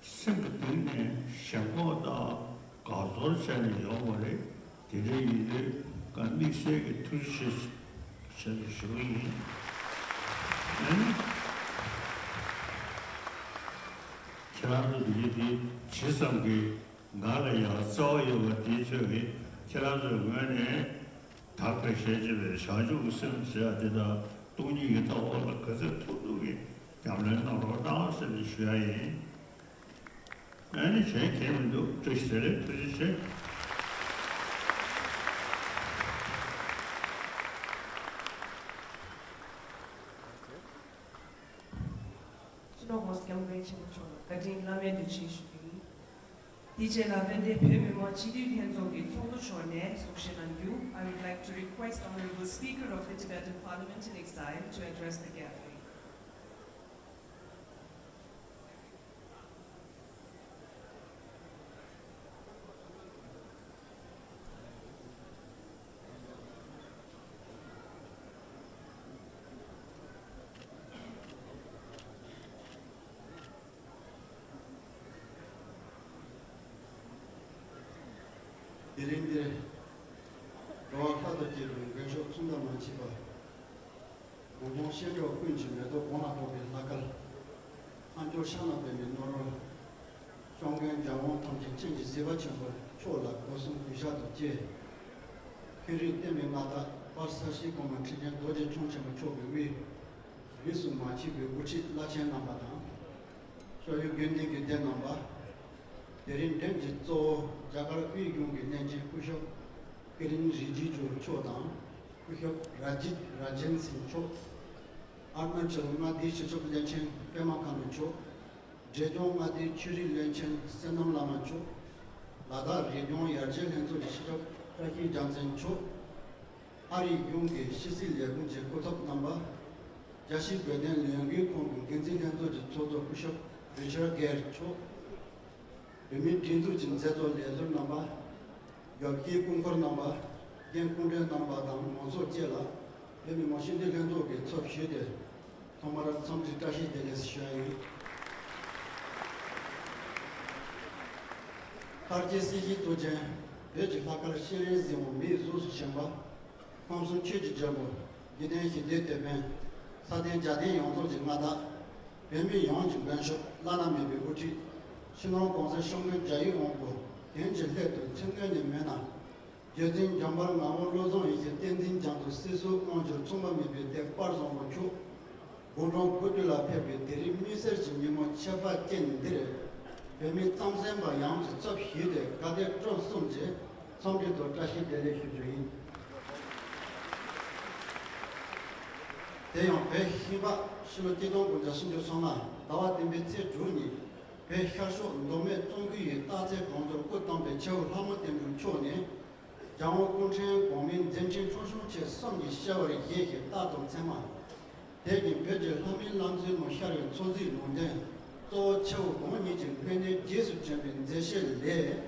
什么东西想搞到搞错钱的要我的，这个意思，跟那些个都是什么意思？其他是的，其实给俺来要早有个地区的，其他是俺呢，他可设计的，像这个省市啊，这个东西给到了，可是土土的，咱们那老当时的学员，俺的钱根本都这些的，这些。Kadin lame de chishubi. DJ la vende peme mo chidu henzo ge tondo chone sokshenan yu. I would like to request Honorable Speaker of the Tibetan Parliament in Exile to address the gathering. Derinde doğakta gelin geço tunda maçıba. Onun şehri okuyunca da ona doğru nakal. Anjo şana benim noro. Şongen jamon tamcı çinci seva çamba çoğla kosun kuşadı ce. Kiri demin nada başsaşı komançıgen doje çonçama çoğu bir visu maçı bir uçit laçen nambadan. Şöyle gündeki de namba. Derin denci zo jagar uygungi nenci kuşok kirin riji jo çodan kuşok rajen sin çok arman çalma di çocuk lençen pemakan çok jedon adi çuri lençen senam lama çok lada redon yarje lenço dişok raki jansen çok ari yungi şisil yagunce kotop namba yaşı beden lengi kongun genzi lenço çodo kuşok Richard Ger çok Demi tindu jinseto lezo namba, yoki kunkor namba, gen kunde namba dam monso jela, demi machine de lendo ke top shede, tomara samji tashi de les shayi. Tarje siji toje, beji fakal shere zimo mi zusu shamba, kamsun cheji jabo, giden ki de teben, saden jaden yonzo jingada, bemi yon jingbenshop, lana mebe uti, 신혼 공사 성능 자유 공부 현실에도 청년의 매나 여든 정말 나무로서 이제 땡땡 장도 스스로 먼저 총범이 때 빠르서 주 고로 고들라 페베 데리 미세지 니모 차바 겐데 베미 탐센바 양지 접히데 가데 좀 손제 성비도 다시 데레 휴주인 대형 배 힘바 실로 기동 군자 신조 선나 나와 댐베체 주니 배 혈소 운동에 종규의 따제 공조 꽃동 배체우 하모 댐중 초네 장호 공천 공민 전진 초수체 성기 시월의 예해 다동 참마 대기 배제 하민 남지 모샤를 소지 농대 또 최우 공원이 증변의 예수 전변 제실내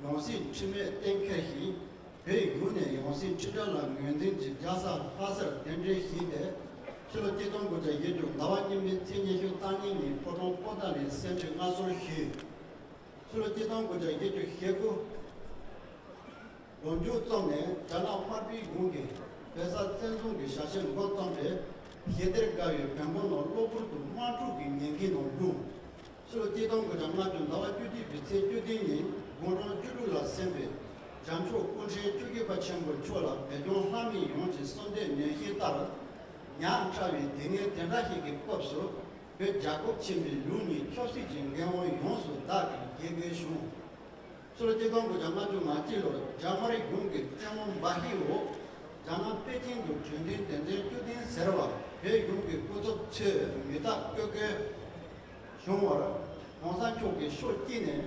용시 침에 땡케히 배윤의 용시 치달라 nguyên 자사 파서 덴제히데 실로 기동부자 예중 나와님이 tenyehu 땅이니 포동 포다리 센트 나솔히 실로 기동부자 예중 해고 원주 점에 자나 화비 공개 회사 전송의 사실 것점에 해들가요 병원으로 로브도 마주기 년기노루 실로 기동부자 마주 나와 주디 비체 주디니 고런 주루라 셈베 장초 군시 주기 받침을 초라 배종 함이 용지 선대 내히 따라 냥차위 등에 대라히기 법수 그 작업 침이 눈이 표시 진경의 용수 다기 예배수 솔직한 거 장마주 마치로 장마리 공기 장원 바히로 장한 베징도 준된 된제 주된 세르와 배 공기 고속 체 메다 끄게 쇼워라 원산 쪽에 쇼티네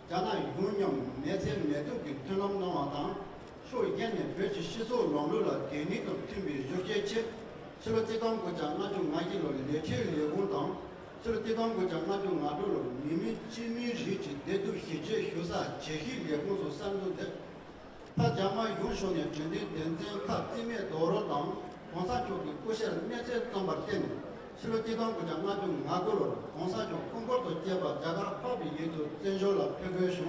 자나 윤영 매세 매도기 틀럼 나와다 쇼이겐네 베지 시소 롱로라 데니도 팀비 조제체 실로 지동 고장 아주 많이로 레체 레고당 실로 지동 고장 아주 많이로 미미 지미 리치 대도 희제 효사 제히 레고소 산도데 타자마 용쇼네 전대 된전 카티메 도로당 공사쪽이 고셔 매체 넘버텐 실로 지동 고장 아주 많이로 공사쪽 공고도 제바 자가 법이 예도 전조라 표현쇼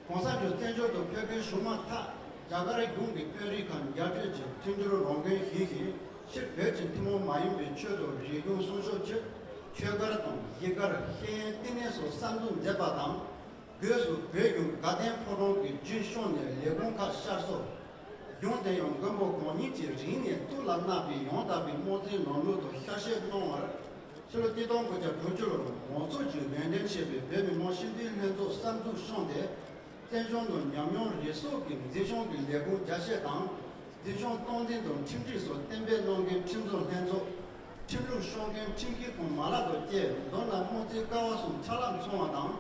공사쪽 전조도 표현쇼만 타 자가의 공기 표리칸 야제지 진주로 롱게 희희 실패진 팀원 마임비 최도 리용 소소체 최가라동 예가라 해인에서 산돈 제바당 그래서 배경 가된 포동이 진쇼네 레공카 샤소 용대용 건보 공니지 리네 뚫라나비 용다비 모든 논로도 샤셰 농어 실로 기동부자 부주로 모조지 면전시비 배미 모신딜면도 산도 쇼데 전종도 양용 리소기 제종기 레공 자셰당 대중 동진동 침지소 댐베 농경 침종 현조 침루 쇼경 침기공 말아도 제 너나 모지 가와수 차람 총화당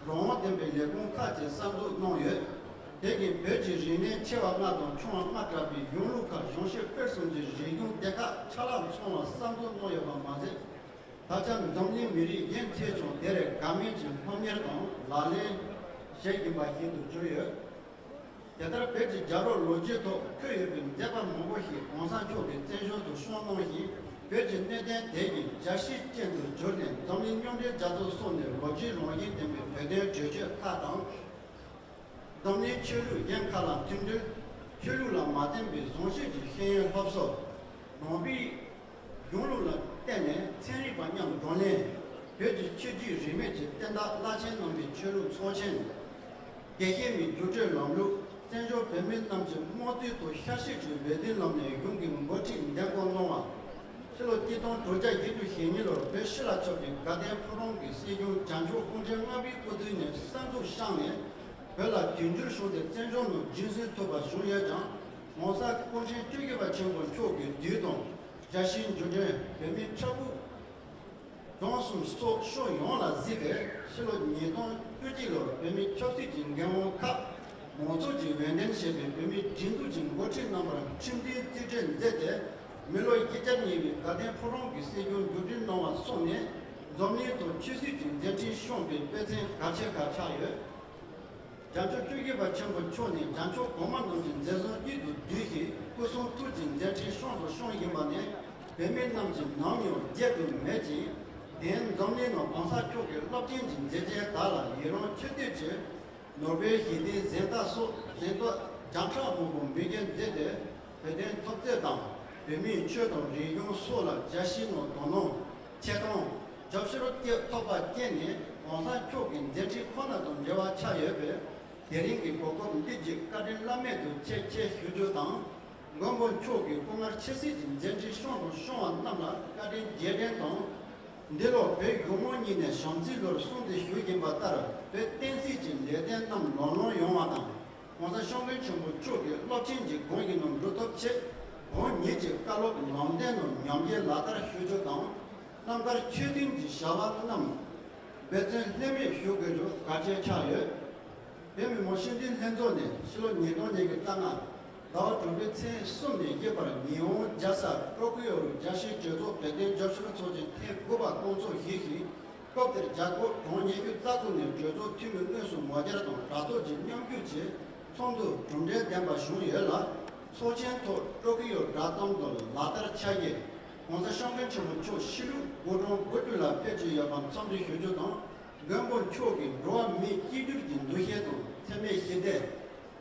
로마 댐베 레공 카제 산도 농예 대기 베지리네 체와나동 총화마가비 용루카 용시 퍼센지 제용 대가 차람 총화 산도 농예가 마제 다장 dom니 미리 옌체종 데레 가미지 펌여동 라레 셰기바히도 조여 야다라 베지 자로 로제도 그여빈 제바 모고히 공산초의 전조도 수원노히 베지 내된 대기 자시 젠도 조된 dom민용대 자도 손에 로지 로이 때문에 배대 제제 카당 dom니 치루 연카라 팀들 치루라 마덴비 손시지 해여 합서 노비 용루라 때문에 천리 반영 돈에 베지 치지 리메지 된다 라첸 nom비 치루 소첸 개개미 조제 롱루 전조 배민 남지 모두도 샤시지 외된 남의 용기 멋지 인대공노와 실로 기동 조자 예주 현일로 배실라 쪽에 가대 프롱기 세종 장조 공정압이 고드네 산도 상에 별라 진주소의 전조는 진실 토바 소야장 모사 공시 주기바 정권 쪽에 뒤동 자신 조제 배민 처부 동수 소용라 지게 실로 니동 규지로 배민 척시 진경호 카 모조지 wenden시비 비미 진두진 고치 넘버랑 침디 지전 제제 멜로이 기자님이 가데 프롱기 세균 유진 나와 손에 점리도 취시진 제치 쇼비 배제 같이 같아요 장초 주기 받침을 초니 장초 고만도진 제선 이도 뒤히 고송 투진 제치 쇼도 쇼이만에 배면 남진 나미오 제도 매지 된 점리는 공사 쪽에 럽진진 제제 달라 이런 최대치 노베히디 제다소 제도 장차 부분 비견 제데 배된 탑재당 배미 최동 리용 소라 자신노 도노 제동 접시로 뛰어봐 깨니 원산 쪽인 제치 코너도 제와 차여베 대링기 고고 리지 까린 라메도 제체 휴조당 공본 쪽이 공을 체시진 제치 쇼도 쇼안 남라 까린 제den동 ndelo pe yomoni ne shamzi lor sonde hyuge batara pe tensi jin leden nam lono yomata moza shongen chumbo choge lochinji gogi nom rotop che 니지 깔로 남대는 냠게 라다라 휴조당 남가르 최딩지 샤와남 베튼 레미 휴게조 가제 차여 베미 모신딘 henzo네 실로 니도네게 땅아 다 준비체 손네 예바라 니오 자사 프로쿠요 자시 제조 베덴 접수는 소진 테 고바 공소 히히 kopter jago tonye yu taku ne jozo timu ngesu mwajara tong rato ji nyamkyu chi sondu jumde denpa shunye la sochen to Tokyo ratong to latar chaye onza shangren chomu cho shiru godong godula peche yabam tsamri hyujo tong gambon choki roa mi kidur di nuhye tong teme hide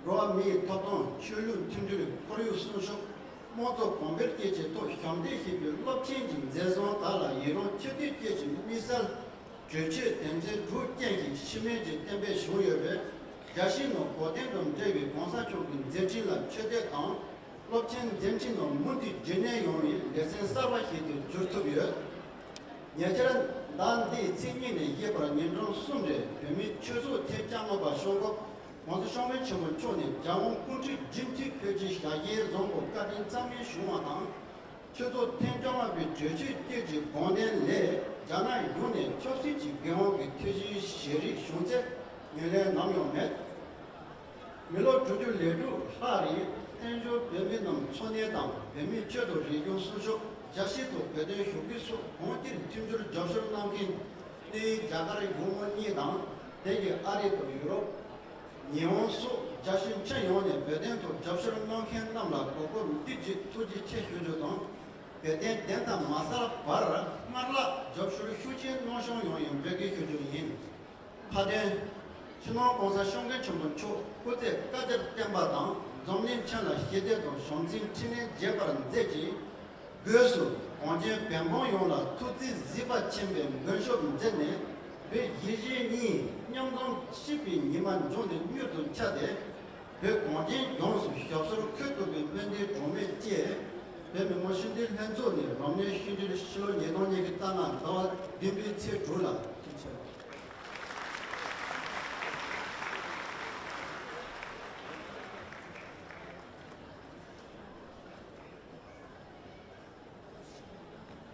roa mi totong chulu timduru koryu sunshok moto komber keche to hyamde hibi lop chenjin zezon tala yeron chedi keche misal 주체 덴제 루iten기 시메지 덴베 쇼여베 자신의 고된동 제비 공사 쪽인 제질라 최대당 롭첸 덴진의 문디 제네 요리 레센 사바히드 주토비어 예전은 난디 진민의 예벌 년종 숨제 베미 최소 대장어 바쇼고 먼저 쇼메 처음 조니 장원 군지 진지 표지 야예 정보 가진 장면 쇼마당 최소 대장어비 제지 대지 본연내 자나 요네 초시지 경험이 퇴지 시리 쇼제 년에 남용met 밀로 주주 레주 하리 엔조 베미남 촌예당 베미 제도 리용 수족 자시도 베데 효기수 공tir 팀줄 접수를 남긴 네 자가의 공원이당 대기 아래도 유럽 니온수 자신 최연의 베덴도 접수를 남긴 남라 고고 뒤지 투지 체효조당 베덴 덴다 마사라 바라 말라 접수를 휴진 노션 용인 베기 휴주인 파데 신호 공사 সং계 전문초 그때 까지 땜바당 점림 찬라 시대도 성진 진행 제발은 되지 그래서 언제 병원 용라 투지 지바 침배 근쇼 전에 왜 예진이 명동 12만 정도 뉴도 차대 왜 언제 용수 협소로 크도비 맨데 좀에 제 베미 모신들 현존이 남녀 신들의 실로 예동에게 따나 나와 비비체 졸라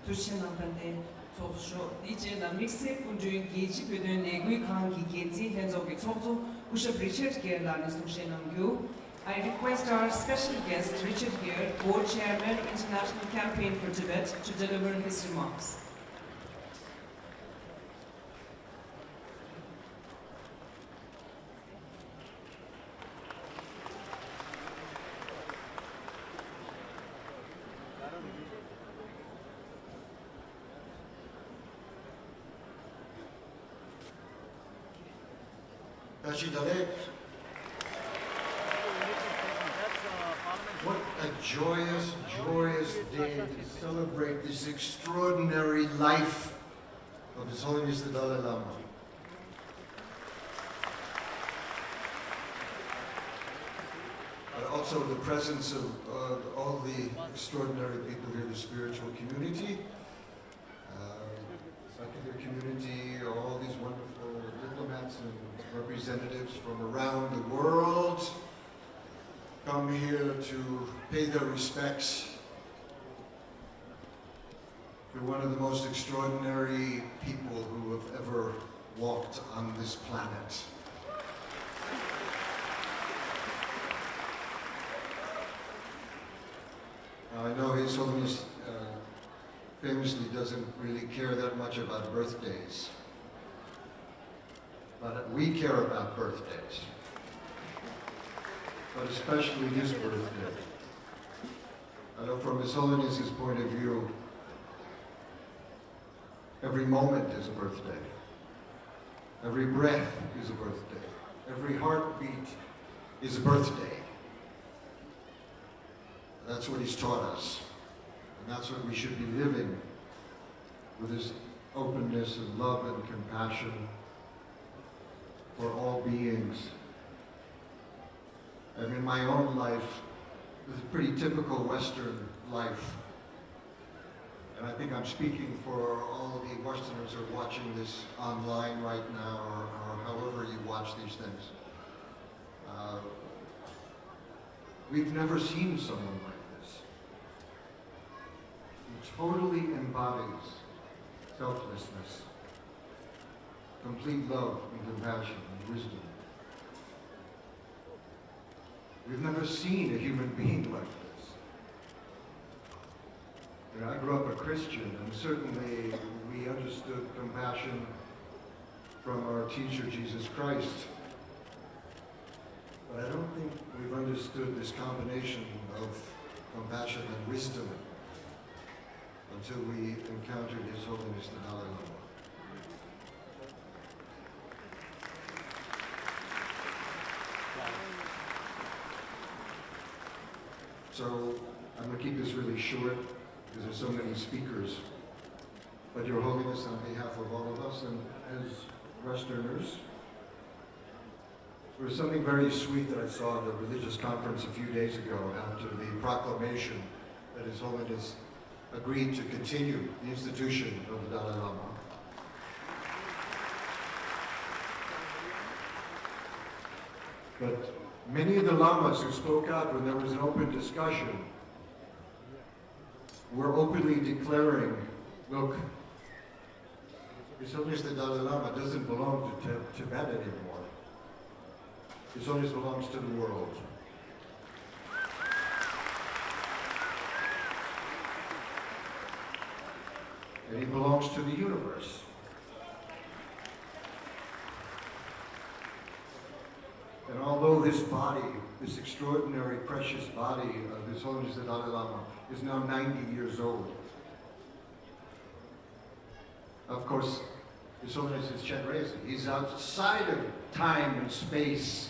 투신한테 소소 이제 나 믹스 군주인 게지 베든 내구이 칸기 게지 현존기 소소 우셔 리처드 게라니 소신한교 I request our special guest, Richard Gere, Board Chairman, International Campaign for Tibet, to deliver his remarks. What a joyous, joyous day to celebrate this extraordinary life of His Holiness the Dalai Lama. But also the presence of all the extraordinary people here, the spiritual community, secular community, all these wonderful diplomats and representatives from around the world come here to pay their respects to one of the most extraordinary people who have ever walked on this planet. Now, I know His Holiness famously doesn't really care that much about birthdays, but we care about birthdays. But especially his birthday. I know from His Holiness's point of view, every moment is a birthday. Every breath is a birthday. Every heartbeat is a birthday. That's what He's taught us. And that's what we should be living, with this openness and love and compassion for all beings. I mean, my own life is a pretty typical Western life. And I think I'm speaking for all the Westerners who are watching this online right now, or however you watch these things. We've never seen someone like this. totally embodies selflessness, complete love and compassion and wisdom. We've never seen a human being like this. You know, I grew up a Christian, and certainly we understood compassion from our teacher, Jesus Christ. But I don't think we've understood this combination of compassion and wisdom until we encountered His Holiness the Dalai Lama. So I'm going to keep this really short because there's so many speakers. But Your Holiness, on behalf of all of us and as Westerners, there was something very sweet that I saw at a religious conference a few days ago after the proclamation that His Holiness agreed to continue the institution of the Dalai Lama. But many of the lamas who spoke out when there was an open discussion were openly declaring, look, His Holiness the Dalai Lama doesn't belong to Tibet anymore. His Holiness belongs to the world. And he belongs to the universe. And although this body, this extraordinary, precious body of His Holiness the Dalai Lama is now 90 years old, of course, His Holiness is Chenrezig. He's outside of time and space,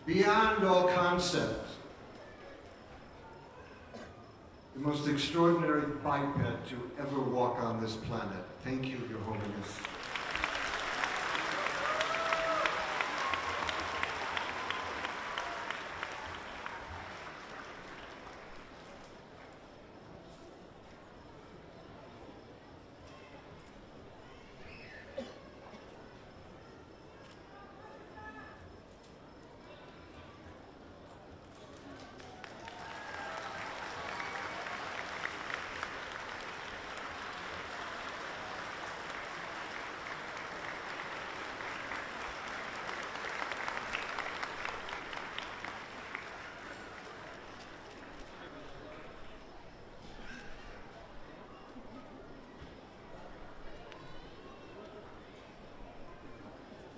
beyond all concept. The most extraordinary biped to ever walk on this planet. Thank you, Your Holiness.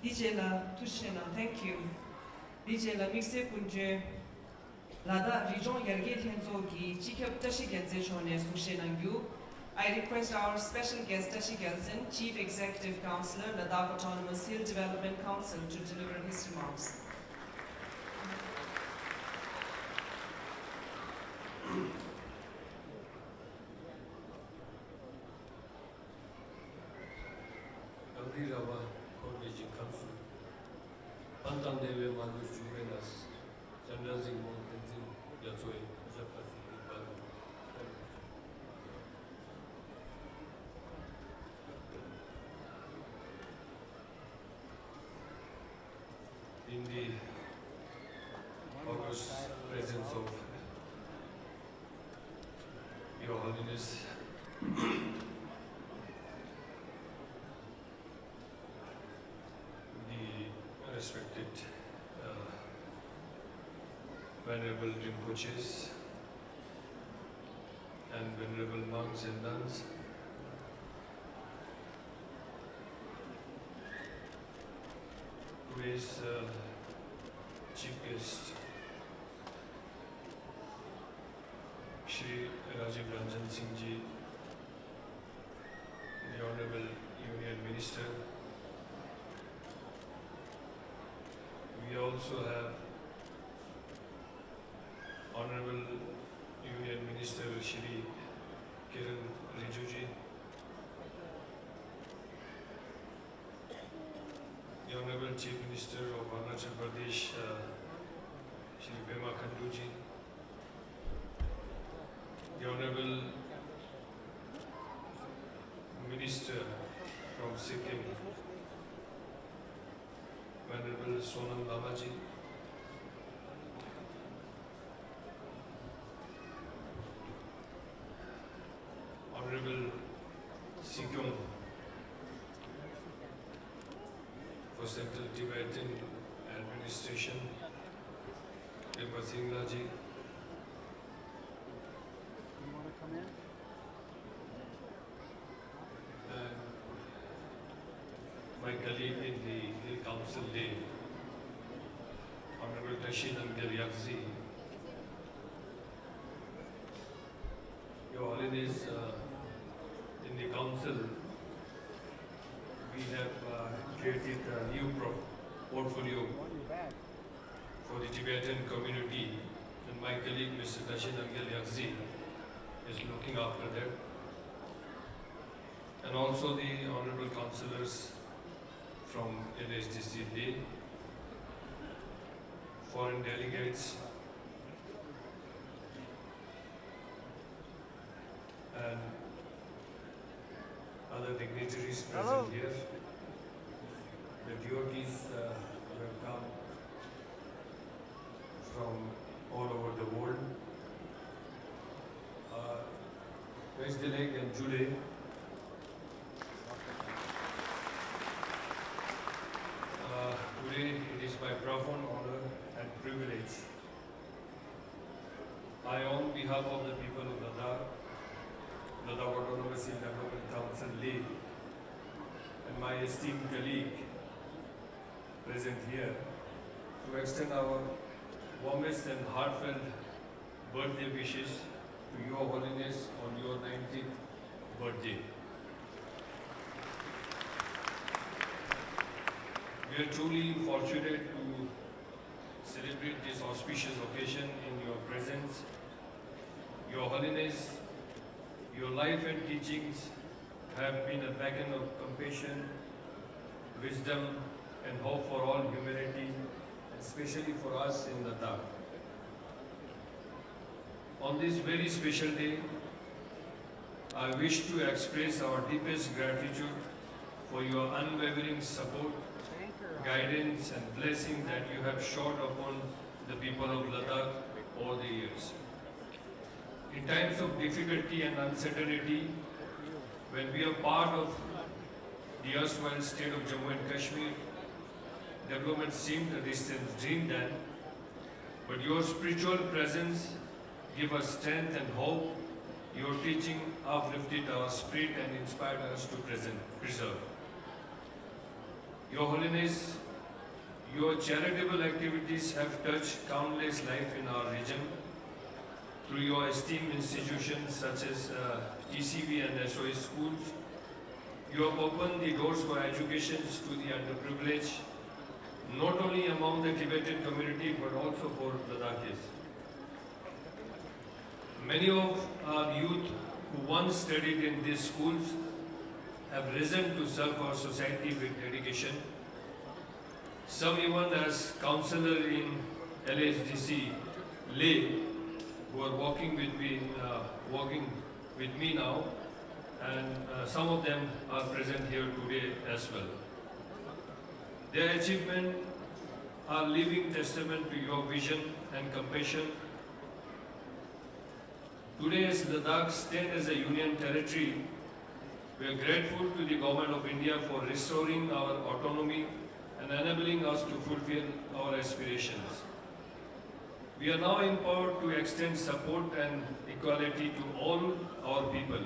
DJ La Tushena, thank you. DJ La Mixe Kunje, Lada Rijon Yerge Tenzo Gi, Chikep Tashi Gelze Shone Sushena Yu. I request our special guest Tashi Gelzen, Chief Executive Councillor, Ladakh Autonomous Hill Development Council, to deliver his remarks. In the august presence of Your Holiness, the respected Venerable Rinpoches and Venerable monks and nuns, who is Chief Guest Shri Rajiv Ranjan Singh Ji, the Honorable Union Minister. We also have Honorable Union Minister Shri Kiran Rijiju Ji, the Honorable Chief Minister of Arunachal Pradesh, Shri Pema Khandu Ji, the Honorable Minister from Sikkim, Venerable Sonam Lama Ji, Sikyong for Central Tibetan Administration, Singla ji. And my colleague in the Hill Council Day, Honorable Tashin Angel Yakzi. Your Holiness, in the council, we have created a new portfolio for the Tibetan community, and my colleague Mr. Tashin Angel Yakzi is looking after that. And also the honorable councillors from LHDC Day, foreign delegates, and other dignitaries present here. The devotees who have come from all over the world. Westdeleg and Jude. Today it is my profound honor and privilege. I, on behalf of the people of Ladakh Autonomous Development Council lead, and my esteemed colleague present here, to extend our warmest and heartfelt birthday wishes to Your Holiness on your 90th birthday. We are truly fortunate to celebrate this auspicious occasion in your presence. Your Holiness, your life and teachings have been a beacon of compassion, wisdom, and hope for all humanity, especially for us in Ladakh. On this very special day, I wish to express our deepest gratitude for your unwavering support, guidance, and blessing that you have showered upon the people of Ladakh over the years. In times of difficulty and uncertainty, when we are part of the erstwhile state of Jammu and Kashmir, development seemed a distant dream then, but your spiritual presence gave us strength and hope. Your teaching uplifted our spirit and inspired us to preserve. Your Holiness, your charitable activities have touched countless lives in our region. Through your esteemed institutions such as TCV and SOS schools, you have opened the doors for education to the underprivileged, not only among the Tibetan community but also for Ladakhis. Many of our youth who once studied in these schools have risen to serve our society with dedication. Some even as councillor in LHDC Leh, who are working with me now, and some of them are present here today as well. Their achievements are living testament to your vision and compassion. Today, as Ladakh stands as a union territory, we are grateful to the Government of India for restoring our autonomy and enabling us to fulfill our aspirations. We are now empowered to extend support and equality to all our people,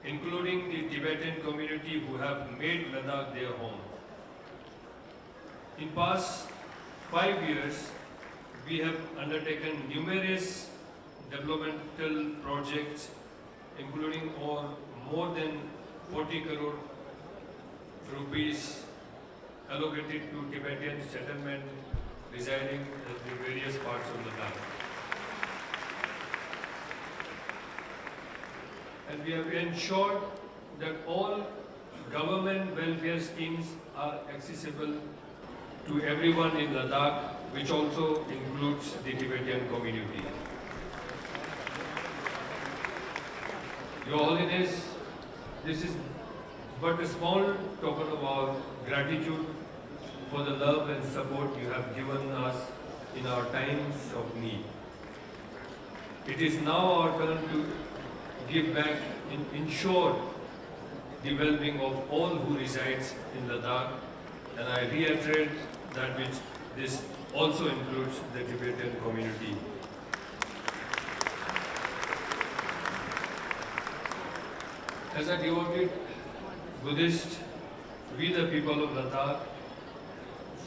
including the Tibetan community who have made Ladakh their home. In past 5 years, we have undertaken numerous developmental projects, including more than 40 crore rupees allocated to Tibetan settlement residing in the various parts of Ladakh. And we have ensured that all government welfare schemes are accessible to everyone in Ladakh, which also includes the Tibetan community. Your Holiness, this is but a small token of our gratitude for the love and support you have given us in our times of need. It is now our turn to give back and ensure the well-being of all who resides in Ladakh, and I reiterate that which this also includes the Tibetan community. As a devoted Buddhist, we the people of Ladakh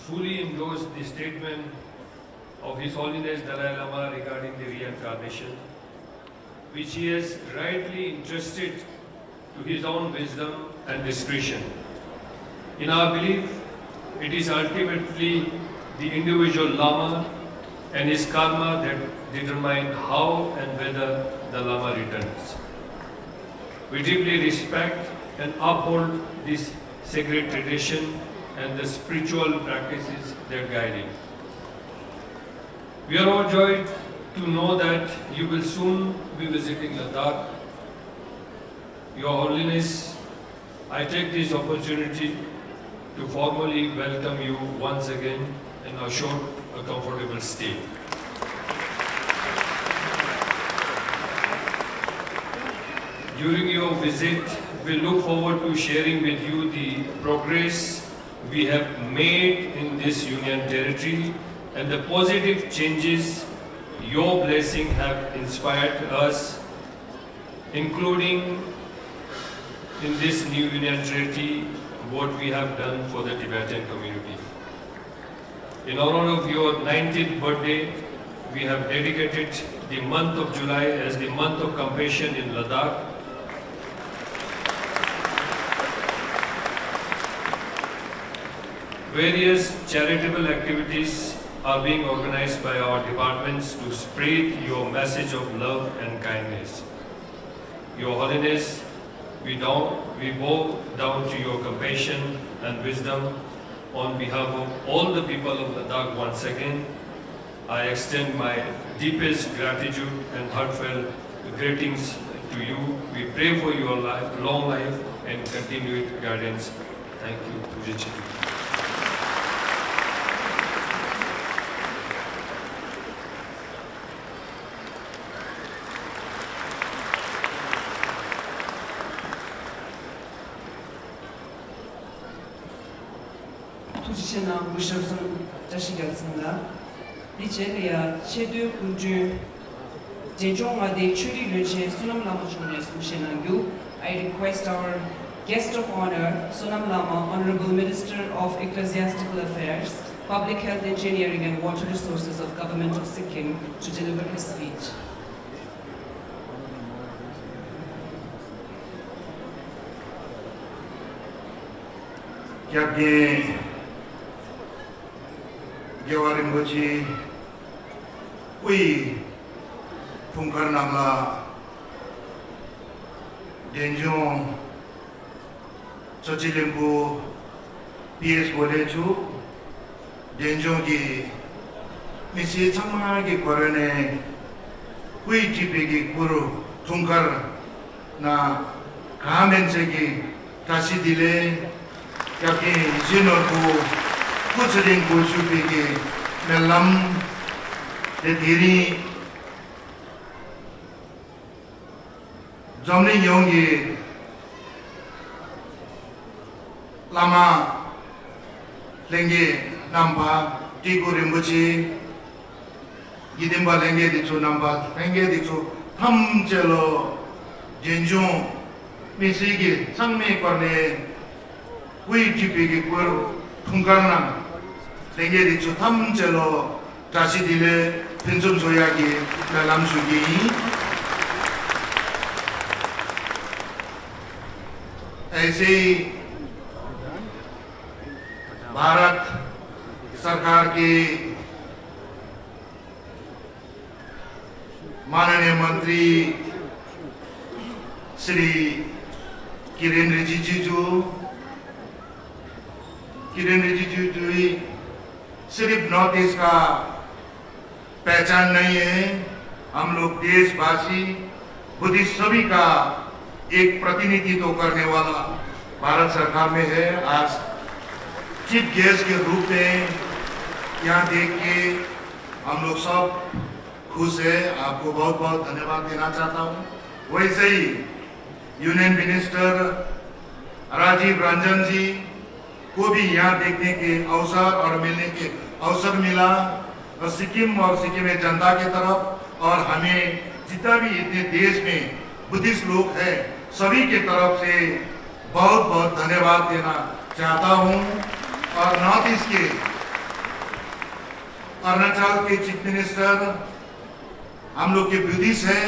fully endorse the statement of His Holiness Dalai Lama regarding the reincarnation, which he has rightly entrusted to his own wisdom and discretion. In our belief, it is ultimately the individual Lama and his karma that determine how and whether the Lama returns. We deeply respect and uphold this sacred tradition and the spiritual practices that guide it. We are overjoyed to know that you will soon be visiting Ladakh. Your Holiness, I take this opportunity to formally welcome you once again and assure a comfortable stay. During your visit, we look forward to sharing with you the progress we have made in this Union territory and the positive changes your blessing have inspired us, including in this new Union territory, what we have done for the Tibetan community. In honor of your 90th birthday, we have dedicated the month of July as the month of compassion in Ladakh. Various charitable activities are being organized by our departments to spread your message of love and kindness. Your Holiness, we bow down to your compassion and wisdom. On behalf of all the people of Ladakh, once again, I extend my deepest gratitude and heartfelt greetings to you. We pray for your long life and continued guidance. Thank you, Pujaji. 투지체나 무셔선 자식이었습니다. 이제야 체도 군주 제종아대 추리르체 수남 라마 중에 수신한규. I request our guest of honor, Sonam Lama, Honorable Minister of Ecclesiastical Affairs, Public Health Engineering and Water Resources of Government of Sikkim, to deliver his speech. Jawarin Bochi Ui Funkar Namla Denjong Sochilimbu PS Bolechu Denjong Gi Misi Chama Gi Korene Ui Tipi Gi Kuru Funkar Na Kahamense Tasi Dile Yaki Zinoku Kuchering Kuchupiki Melam Dediri Zomni Yongi Lama Lenge Namba Tiku Rimbuchi Yidimba Lenge Dichu Namba Lenge Dichu Tamjelo Jenjung Misigi Sangme Korne Hui Tipiki Kuru Punkarna Lenge Dichu Tamjelo Tashi Dile Pinchum Soyagi Melam Sugi ऐसे भारत सरकार के माननीय मंत्री श्री किरेन रिजिजू सिर्फ north east का पहचान नहीं है, हम लोग देशवासी बुद्धिस्ट सभी का एक प्रतिनिधित्व करने वाला भारत सरकार में है। आज चीफ गेस्ट के रूप में यहाँ देख के हम लोग सब खुश है। आपको बहुत बहुत धन्यवाद देना चाहता हूँ। वैसे ही यूनियन मिनिस्टर राजीव रंजन जी को भी यहाँ देखने के अवसर और मिलने के अवसर मिला, और सिक्किम और सिक्किम में जनता की तरफ और हमें जितना भी इतने देश में बुद्धिस्ट लोग हैं सभी के तरफ से बहुत बहुत धन्यवाद देना चाहता हूँ। और नॉर्थ ईस्ट के अरुणाचल के चीफ मिनिस्टर हम लोग के बुद्धिस्ट हैं,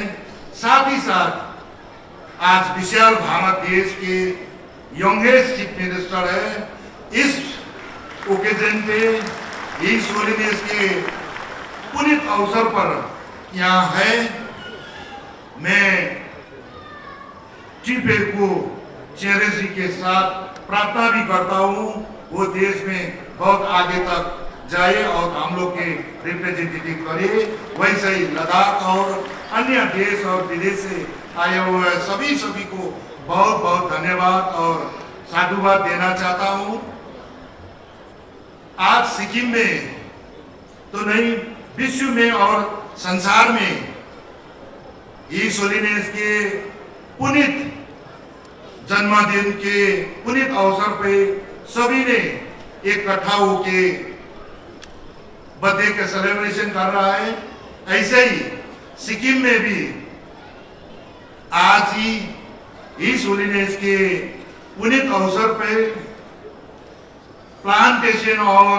साथ ही साथ आज विशाल भारत देश के यंगेस्ट चीफ मिनिस्टर है। इस ओकेजन पे इस होलीनेस के पुनीत अवसर पर यहाँ है। मैं चीफ को चेहरे जी के साथ प्रार्थना भी करता हूँ वो देश में बहुत आगे तक जाए और हम लोग के रिप्रेजेंटेटिव करे। वैसे ही लद्दाख और अन्य देश और विदेश से आए हुए सभी को बहुत बहुत धन्यवाद और साधुवाद देना चाहता हूँ। आज सिक्किम में तो नहीं, विश्व में और संसार में इस होलीनेस के पुनीत जन्मदिन के पुनीत अवसर पे सभी ने इकट्ठा होके बर्थडे का सेलिब्रेशन कर रहा है। ऐसे ही सिक्किम में भी आज ही इस होलीनेस के पुनीत अवसर पे प्लांटेशन और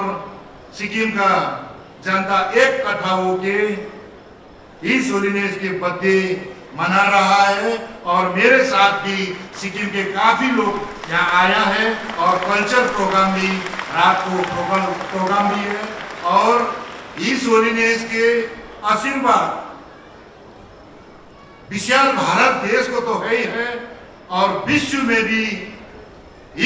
सिक्किम का जनता एक इकट्ठा होके इस होलीनेस के बर्थडे मना रहा है। और मेरे साथ भी सिक्किम के काफी लोग यहाँ आया है और कल्चर प्रोग्राम भी रात को प्रोग्राम भी है। और इस होलीनेस के आशीर्वाद विशाल भारत देश को तो है ही है और विश्व में भी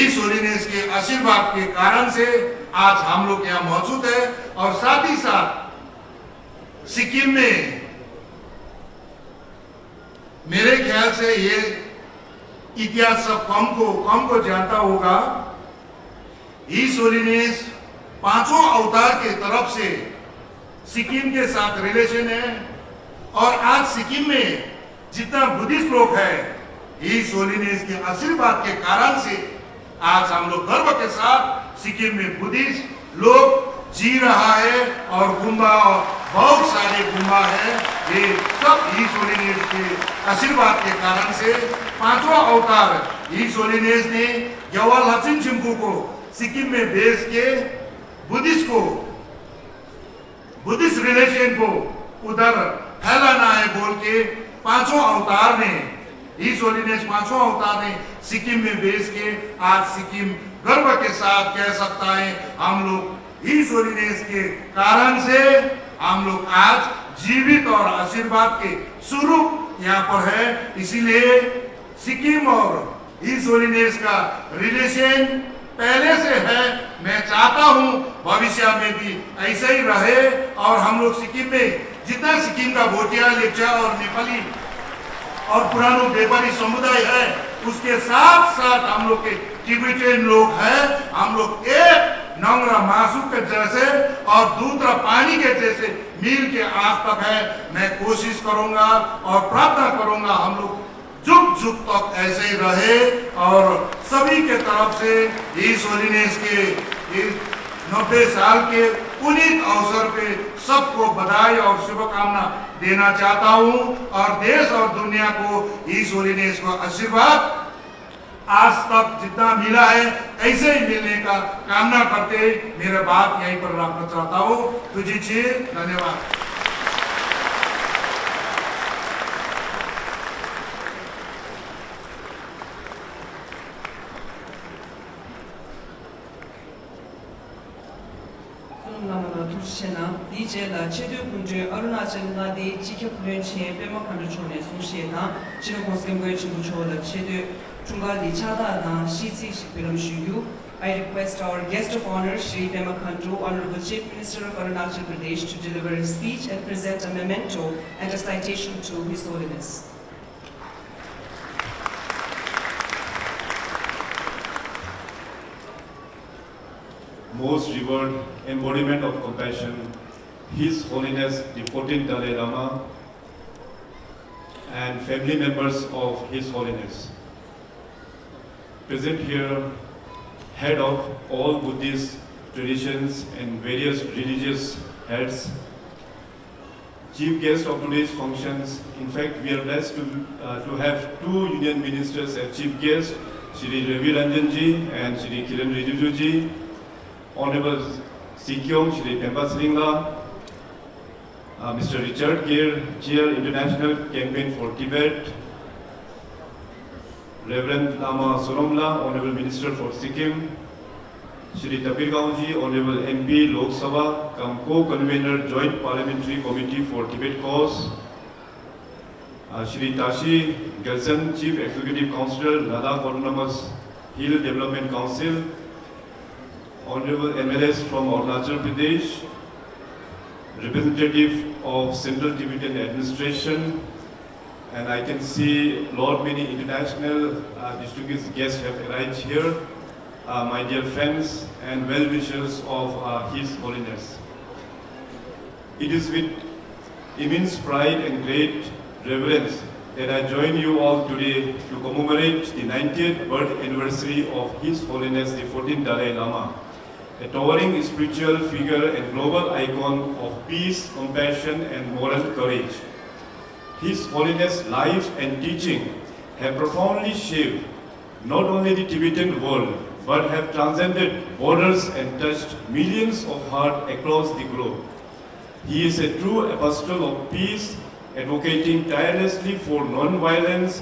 इस होलीनेस के आशीर्वाद के कारण से आज हम लोग यहाँ मौजूद है। और साथ ही साथ सिक्किम में मेरे ख्याल से ये इतिहास सब कम को जानता होगा। इस होलीनेस पांचों अवतार के तरफ से सिक्किम के साथ रिलेशन है। और आज सिक्किम में जितना बुद्धिस्ट लोग है इस होलीनेस के आशीर्वाद के कारण से आज हम लोग गर्व के साथ सिक्किम में बुद्धिस्ट लोग जी रहा है। और गुम्बा बहुत सारे गुम्बा है, ये सब इस होलीनेस के आशीर्वाद के कारण से पांचवा अवतार इस होलीनेस ने यवा लक्ष्मी चिंपू को सिक्किम में भेज के बुद्धिस्ट रिलेशन को उधर फैलाना है बोल के पांचों अवतार ने इस होलीनेस पांचों अवतार ने सिक्किम में भेज के आज सिक्किम गर्व के साथ कह सकता है हम लोग इस होलीनेस के कारण से हम लोग आज जीवित और आशीर्वाद के स्वरूप यहाँ पर है। इसीलिए सिक्किम और इस होलीनेस का रिलेशन पहले से है। मैं चाहता हूँ भविष्य में भी ऐसा ही रहे। और हम लोग सिक्किम में जितना सिक्किम का भोटिया, लेप्चा और नेपाली और पुरानो व्यापारी समुदाय है उसके साथ साथ हम लोग के टिबेटियन लोग हैं, हम लोग एक नंगरा मासू के जैसे और दूसरा पानी के जैसे मिल के आज तक है। मैं कोशिश करूंगा और प्रार्थना करूंगा हम लोग जुग जुग तक ऐसे ही रहे। और सभी के तरफ से इस होलीनेस के 90 साल के पुनीत अवसर पे सबको बधाई और शुभकामना देना चाहता हूं। और देश और दुनिया को इस होलीनेस को आशीर्वाद आज तक जितना मिला है ऐसे ही मिलने का कामना करते मेरे बात यहीं पर रखना चाहता हूँ। तुझी छी, धन्यवाद। DJ la chedu punje Arunachal na de chikya plen che pema khandu chone sushe na chino koskem goy chibu chola chedu chunga di chada na shitsi shikpelam shuyu. I request our guest of honor Shri Pema Khandu, Honorable Chief Minister of Arunachal Pradesh, to deliver a speech and present a memento and a citation to His Holiness. Most revered embodiment of compassion, His Holiness the 14th Dalai Lama and family members of His Holiness. present here, head of all Buddhist traditions and various religious heads, chief guest of today's functions. In fact, we are blessed to have two union ministers as chief guests, Shri Ravi Ranjanji and Shri Kiran Rijijuji, Honorable Sikyong Shri Pemba Sringla, Mr. Richard Gere, Chair International Campaign for Tibet, Reverend Lama Sonomla, Honorable Minister for Sikkim, Shri Tapir Gaonji, Honorable MP Lok Sabha, Co-Convener Joint Parliamentary Committee for Tibet Cause, Shri Tashi Gelsen, Chief Executive Councillor, Ladakh Autonomous Hill Development Council, Honorable MLS from Arunachal Pradesh, representative of Central Tibetan Administration, and I can see many international distinguished guests have arrived here, my dear friends and well-wishers of His Holiness. It is with immense pride and great reverence that I join you all today to commemorate the 90th birth anniversary of His Holiness the 14th Dalai Lama, a towering spiritual figure and global icon of peace, compassion and moral courage. His Holiness' life and teaching have profoundly shaped not only the Tibetan world, but have transcended borders and touched millions of hearts across the globe. He is a true apostle of peace, advocating tirelessly for non-violence,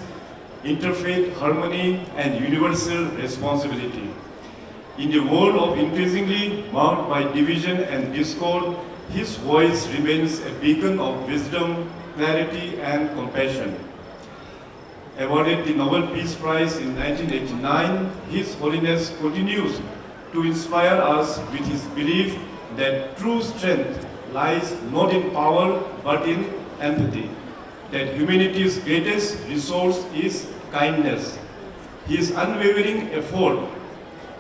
interfaith harmony, and universal responsibility. In a world of increasingly marked by division and discord, his voice remains a beacon of wisdom, clarity, and compassion. Awarded the Nobel Peace Prize in 1989, His Holiness continues to inspire us with his belief that true strength lies not in power but in empathy, that humanity's greatest resource is kindness. His unwavering effort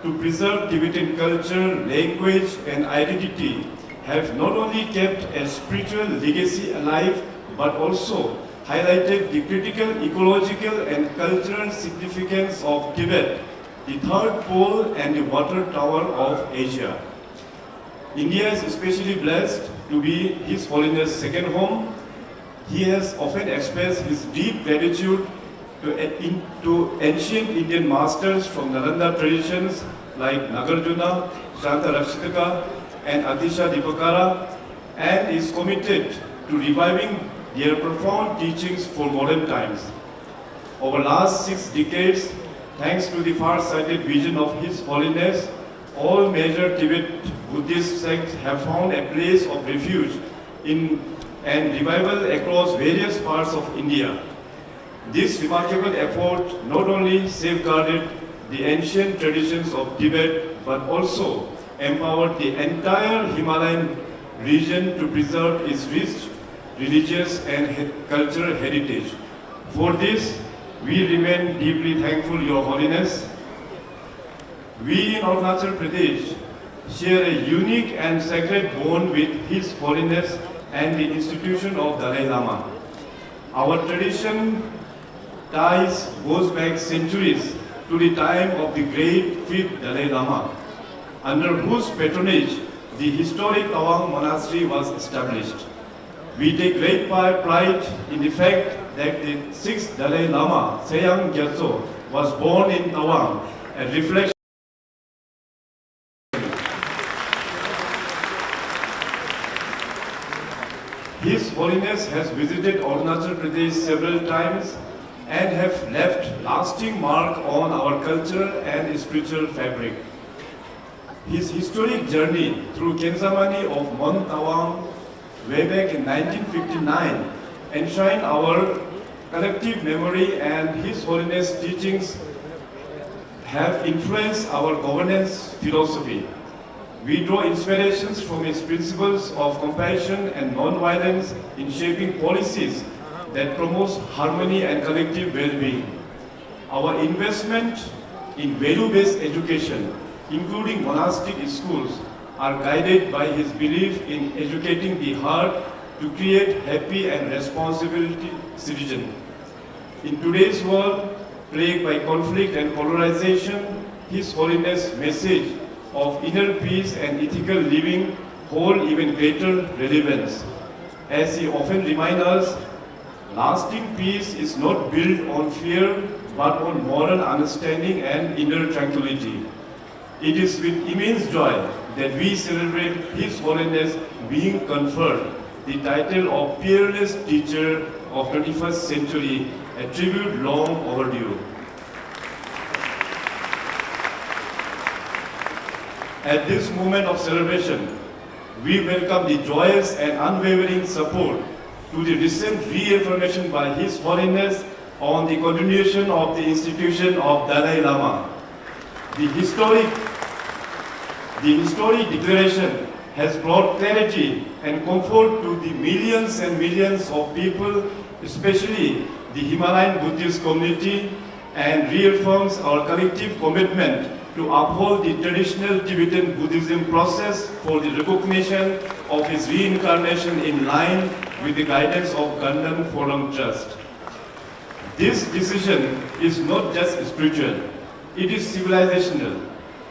to preserve Tibetan culture, language, and identity have not only kept a spiritual legacy alive, but also highlighted the critical ecological and cultural significance of Tibet, the third pole and the water tower of Asia. India is especially blessed to be His Holiness' second home. He has often expressed his deep gratitude to ancient Indian masters from Nalanda traditions like Nagarjuna, Shanta Rakshitaka, and Atisha Dipakara, and is committed to reviving their profound teachings for modern times. Over the last 6 decades, thanks to the far-sighted vision of His Holiness, all major Tibet Buddhist sects have found a place of refuge and revival across various parts of India. This remarkable effort not only safeguarded the ancient traditions of Tibet, but also empowered the entire Himalayan region to preserve its rich religious and cultural heritage. For this, we remain deeply thankful, Your Holiness. We in Arunachal Pradesh share a unique and sacred bond with His Holiness and the institution of Dalai Lama. Our tradition ties goes back centuries to the time of the great 5th Dalai Lama, under whose patronage the historic Tawang monastery was established. We take great pride in the fact that the 6th Dalai Lama, Seyang Gyatso, was born in Tawang, a reflection. His Holiness has visited Arunachal Pradesh several times and have left lasting mark on our cultural and spiritual fabric. His historic journey through Kenzamani of Mount Tawang way back in 1959 enshrine our collective memory, and His Holiness' teachings have influenced our governance philosophy. We draw inspirations from his principles of compassion and non-violence in shaping policies that promotes harmony and collective well-being. Our investment in value-based education, including monastic schools, are guided by his belief in educating the heart to create happy and responsible citizens. In today's world, plagued by conflict and polarization, His Holiness' message of inner peace and ethical living hold even greater relevance. As he often reminds us, lasting peace is not built on fear, but on moral understanding and inner tranquility. It is with immense joy that we celebrate His Holiness being conferred the title of Peerless Teacher of 21st Century, a tribute long overdue. At this moment of celebration, we welcome the joyous and unwavering support to the recent reaffirmation by His Holiness on the continuation of the institution of Dalai Lama. The historic declaration has brought clarity and comfort to the millions and millions of people, especially the Himalayan Buddhist community, and reaffirms our collective commitment to uphold the traditional Tibetan Buddhism process for the recognition of his reincarnation in line with the guidance of Gandhan Forum Trust. This decision is not just spiritual, it is civilizational.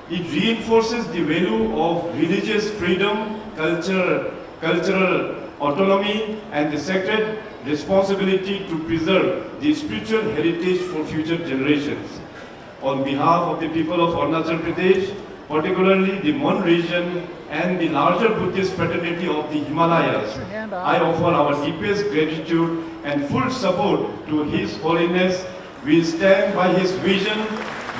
It reinforces the value of religious freedom, cultural autonomy, and the sacred responsibility to preserve the spiritual heritage for future generations. On behalf of the people of Arunachal Pradesh, particularly the Mon region and the larger Buddhist fraternity of the Himalayas, I offer our deepest gratitude and full support to His Holiness. We stand by his vision,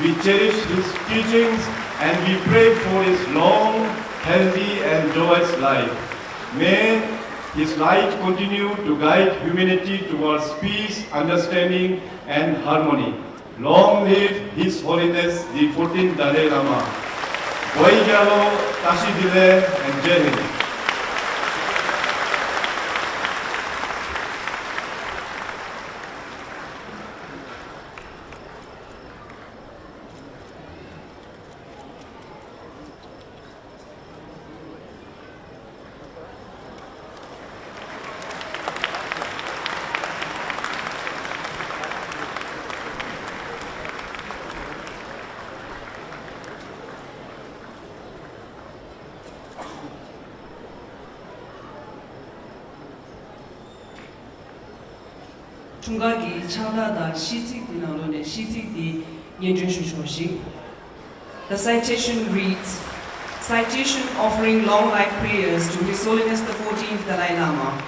we cherish his teachings, and we pray for his long, healthy, and joyous life. May his light continue to guide humanity towards peace, understanding, and harmony. Long live His Holiness the 14th Dalai Lama. Boy Gyalo, Tashi Dile, and Jai Hind. 중각이 차다다 시직디나로네 시직디 연주쇼시. The citation reads, citation offering long life prayers to His Holiness the 14th Dalai Lama.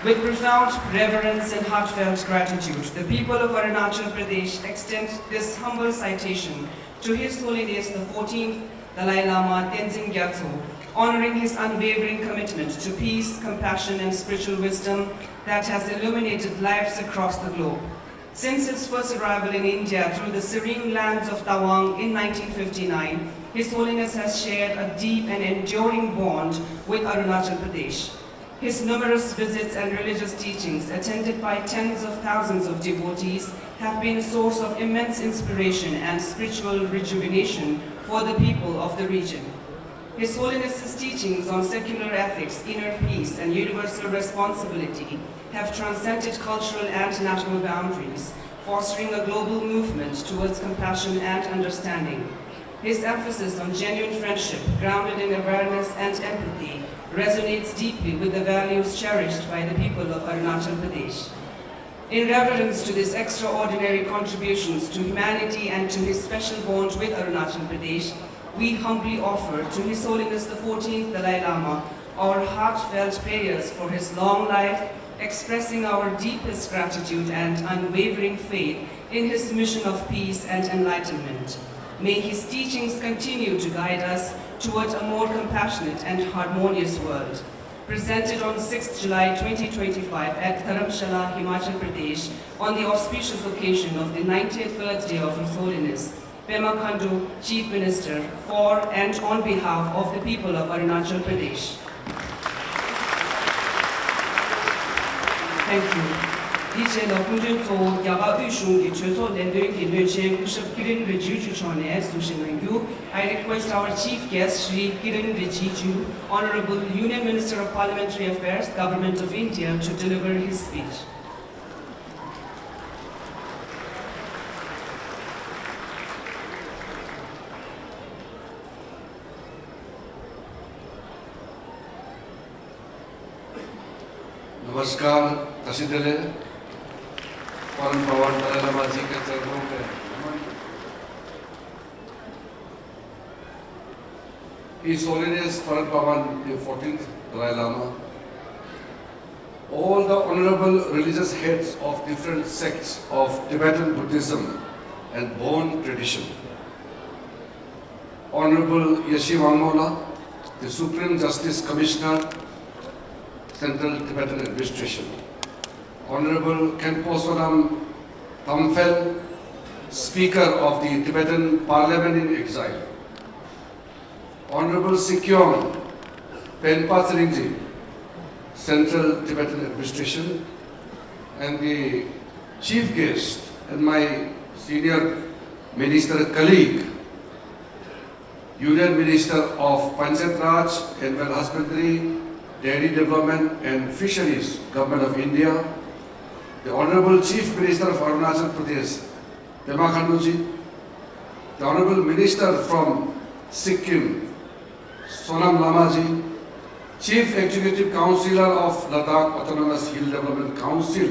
With profound reverence and heartfelt gratitude, the people of Arunachal Pradesh extend this humble citation to His Holiness the 14th Dalai Lama Tenzin Gyatso, honoring his unwavering commitment to peace, compassion, and spiritual wisdom that has illuminated lives across the globe. Since his first arrival in India through the serene lands of Tawang in 1959, His Holiness has shared a deep and enduring bond with Arunachal Pradesh. His numerous visits and religious teachings, attended by tens of thousands of devotees, have been a source of immense inspiration and spiritual rejuvenation for the people of the region. His Holiness's teachings on secular ethics, inner peace, and universal responsibility have transcended cultural and national boundaries, fostering a global movement towards compassion and understanding. His emphasis on genuine friendship, grounded in awareness and empathy, resonates deeply with the values cherished by the people of Arunachal Pradesh. In reverence to these extraordinary contributions to humanity and to his special bond with Arunachal Pradesh, we humbly offer to His Holiness the 14th Dalai Lama our heartfelt prayers for his long life, expressing our deepest gratitude and unwavering faith in his mission of peace and enlightenment. May his teachings continue to guide us towards a more compassionate and harmonious world. Presented on 6th July 2025 at Dharamshala, Himachal Pradesh, on the auspicious occasion of the 90th birthday of His Holiness, Pema Khandu, Chief Minister, for and on behalf of the people of Arunachal Pradesh. Thank you. 이제 너군들도 야가 의중이 최소 랜드의 뇌체 90기린 리지주 전에 수신한규. I request our chief guest, Shri Kiran Rijiju, Honorable Union Minister of Parliamentary Affairs, Government of India, to deliver his speech. नमस्कार तहसीलदार परम पावन दलाई लामा जी के चरणों में नमन। His Holiness Param Pavan, the 14th Dalai Lama, all the honorable religious heads of different sects of Tibetan Buddhism and Bon tradition, Honorable Yeshi Wangmola, the Supreme Justice Commissioner, Central Tibetan Administration, Honorable Khenpo Sonam Thamphel, Speaker of the Tibetan Parliament in Exile, Honorable Sikyong Penpa Tseringji, Central Tibetan Administration, and the chief guest and my senior minister colleague, Union Minister of Panchayat Raj, Animal Husbandry, Dairy Development and Fisheries, Government of India, the Honorable Chief Minister of Arunachal Pradesh, Pema Khanduji, the Honorable Minister from Sikkim, Sonam Lamaji, Chief Executive Councillor of Ladakh Autonomous Hill Development Council,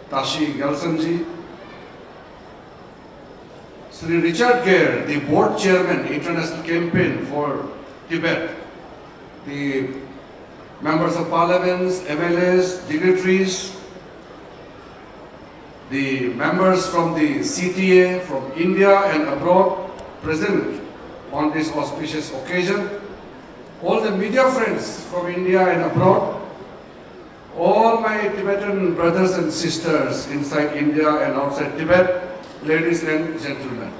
Tashi Gyalsanji, Sri Richard Gere, the Board Chairman, International Campaign for Tibet, the Members of Parliaments, MLAs, dignitaries, the members from the CTA from India and abroad present on this auspicious occasion, all the media friends from India and abroad, all my Tibetan brothers and sisters inside India and outside Tibet, ladies and gentlemen.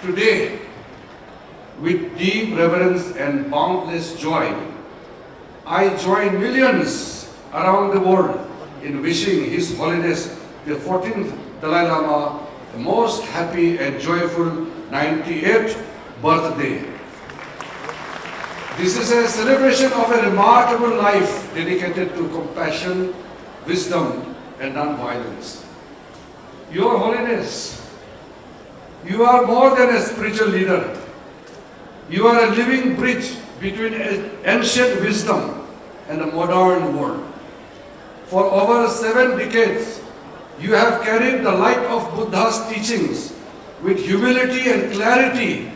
Today, with deep reverence and boundless joy, I join millions around the world in wishing His Holiness the 14th Dalai Lama the most happy and joyful 98th birthday. This is a celebration of a remarkable life dedicated to compassion, wisdom, and non-violence. Your Holiness, you are more than a spiritual leader. You are a living bridge between ancient wisdom and the modern world. For over 7 decades, you have carried the light of Buddha's teachings with humility and clarity,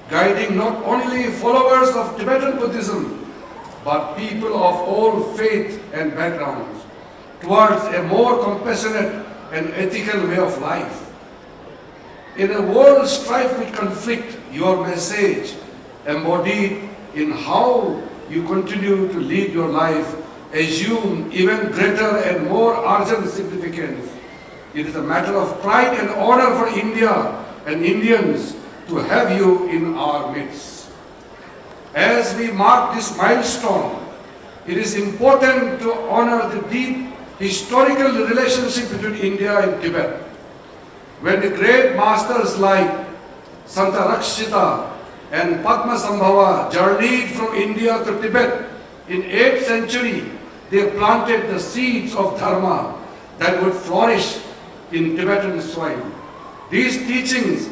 guiding not only followers of Tibetan Buddhism, but people of all faith and backgrounds towards a more compassionate and ethical way of life. In a world strife with conflict, your message embodied in how you continue to lead your life assume even greater and more urgent significance. It is a matter of pride and honor for India and Indians to have you in our midst. As we mark this milestone, it is important to honor the deep historical relationship between India and Tibet. When the great masters like Santa Rakshita and Padmasambhava journeyed from India to Tibet in 8th century, they planted the seeds of Dharma that would flourish in Tibetan soil. These teachings,